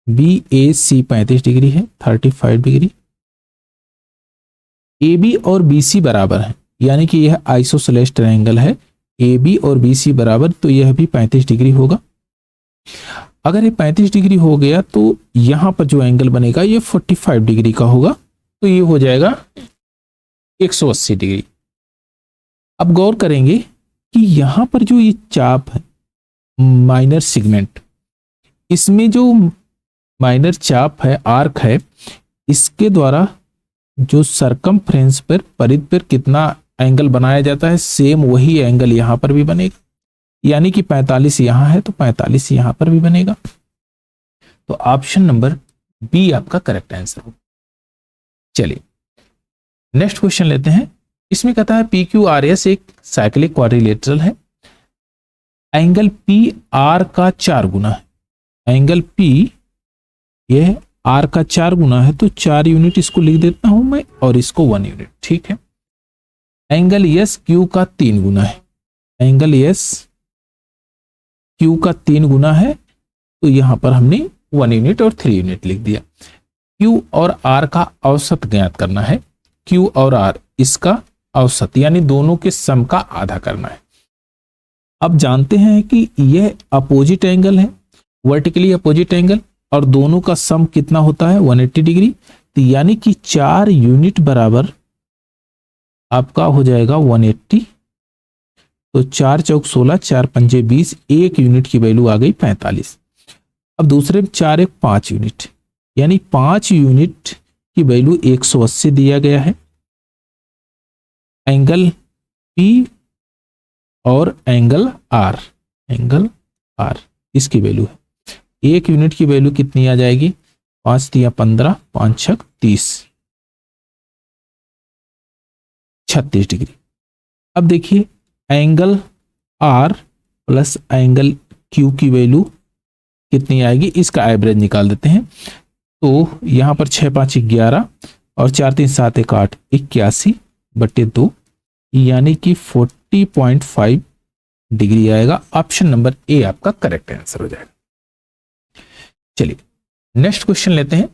[SPEAKER 1] BAC 35 डिग्री है, 35 डिग्री, AB और BC बराबर है, यानी कि यह आइसोसेलेस ट्रायंगल है, AB और BC बराबर, तो यह भी 35 डिग्री होगा। अगर ये 35 डिग्री हो गया तो यहां पर जो एंगल बनेगा ये 45 डिग्री का होगा, तो ये हो जाएगा 180 डिग्री। अब गौर करेंगे कि यहां पर जो ये चाप है माइनर सेगमेंट, इसमें जो माइनर चाप है, आर्क है, इसके द्वारा जो सरकमफ्रेंस पर परिध पर कितना एंगल बनाया जाता है, सेम वही एंगल यहां पर भी बनेगा, यानी कि 45 यहां है तो 45 यहां पर भी बनेगा। तो ऑप्शन नंबर बी आपका करेक्ट आंसर होगा। चलिए नेक्स्ट क्वेश्चन लेते हैं। इसमें कहता है PQRS एक साइक्लिक क्वाड्रिलेटरल है, एंगल PR का 4 गुना है, एंगल P यह R का 4 गुना है, तो 4 यूनिट इसको लिख देता हूं मैं और इसको 1 यूनिट, ठीक है। एंगल SQ का 3 गुना है, एंगल SQ का 3 गुना है, तो यहां पर हमने 1 यूनिट और 3 यूनिट लिख दिया। Q और R का औसत ज्ञात करना है, Q और R इसका औसत यानी दोनों के सम का आधा करना है। अब जानते हैं कि यह अपोजिट एंगल है, वर्टिकली अपोजिट एंगल, और दोनों का सम कितना होता है 180 डिग्री। तो यानी कि 4 यूनिट बराबर आपका हो जाएगा 180। तो 4 चौक 16, 4 पंजे 20, 1 यूनिट की वैल्यू आ गई 45। अब दूसरे में 4 1 5 यूनिट, यानी 5 यूनिट की वैल्यू 180 दिया गया है। एंगल P और एंगल R इसकी वैल्यू है। 1 यूनिट की वैल्यू कितनी आ जाएगी, 5 तिया 15, 5 छक 30, 36 डिग्री। अब देखिए angle R plus angle Q की वैल्यू कितनी आएगी, इसका एवरेज निकाल देते हैं। तो यहां पर 6 5 11 और 4 3 7 1 8, 81/2, यानी कि 40.5 डिग्री आएगा। ऑप्शन नंबर ए आपका करेक्ट आंसर हो जाएगा। चलिए नेक्स्ट क्वेश्चन लेते हैं।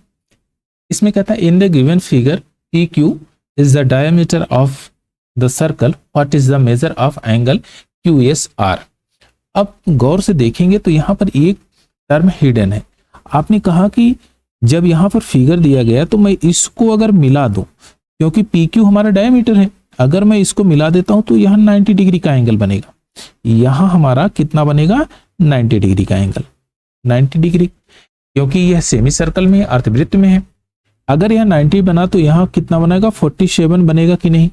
[SPEAKER 1] इसमें कहता है in the given figure P Q is the diameter of the circle, what is the measure of angle Q S R. अब गौर से देखेंगे तो यहां पर एक टर्म हिडन है। आपने कहा कि जब यहां पर फिगर दिया गया तो मैं इसको अगर मिला दूं, क्योंकि पी क्यू हमारा डायमीटर है, अगर मैं इसको मिला देता हूं तो यहां 90 डिग्री का एंगल बनेगा। यहां हमारा कितना बनेगा 90 डिग्री का एंगल, 90 डिग्री, क्योंकि यह सेमी सर्कल में अर्धवृत्त में है। अगर यह 90 बना तो यहां कितना बनेगा 47 बनेगा कि नहीं।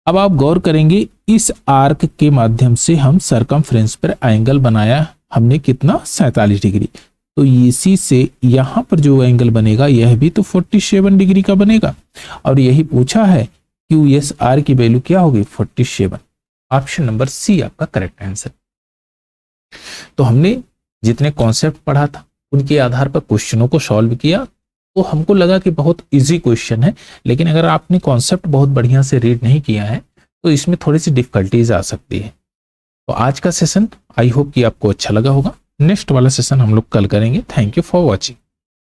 [SPEAKER 1] अब आप गौर करेंगे इस आर्क के माध्यम से हम सरकमफ्रेंस पर एंगल बनाया हमने कितना 47 डिग्री। तो इसी से यहां पर जो एंगल बनेगा यह भी तो 47 डिग्री का बनेगा, और यही पूछा है क्यू एस आर की वैल्यू क्या होगी 47। ऑप्शन नंबर सी आपका करेक्ट आंसर। तो हमने जितने कॉन्सेप्ट पढ़ा था उनके आधार पर क्वेश्चनों को सॉल्व किया, तो हमको लगा कि बहुत इजी क्वेश्चन है। लेकिन अगर आपने कॉन्सेप्ट बहुत बढ़िया से रीड नहीं किया है तो इसमें थोड़ी सी डिफिकल्टीज आ सकती है। तो आज का सेशन आई होप कि आपको अच्छा लगा होगा। नेक्स्ट वाला सेशन हम लोग कल करेंगे। Thank you for watching.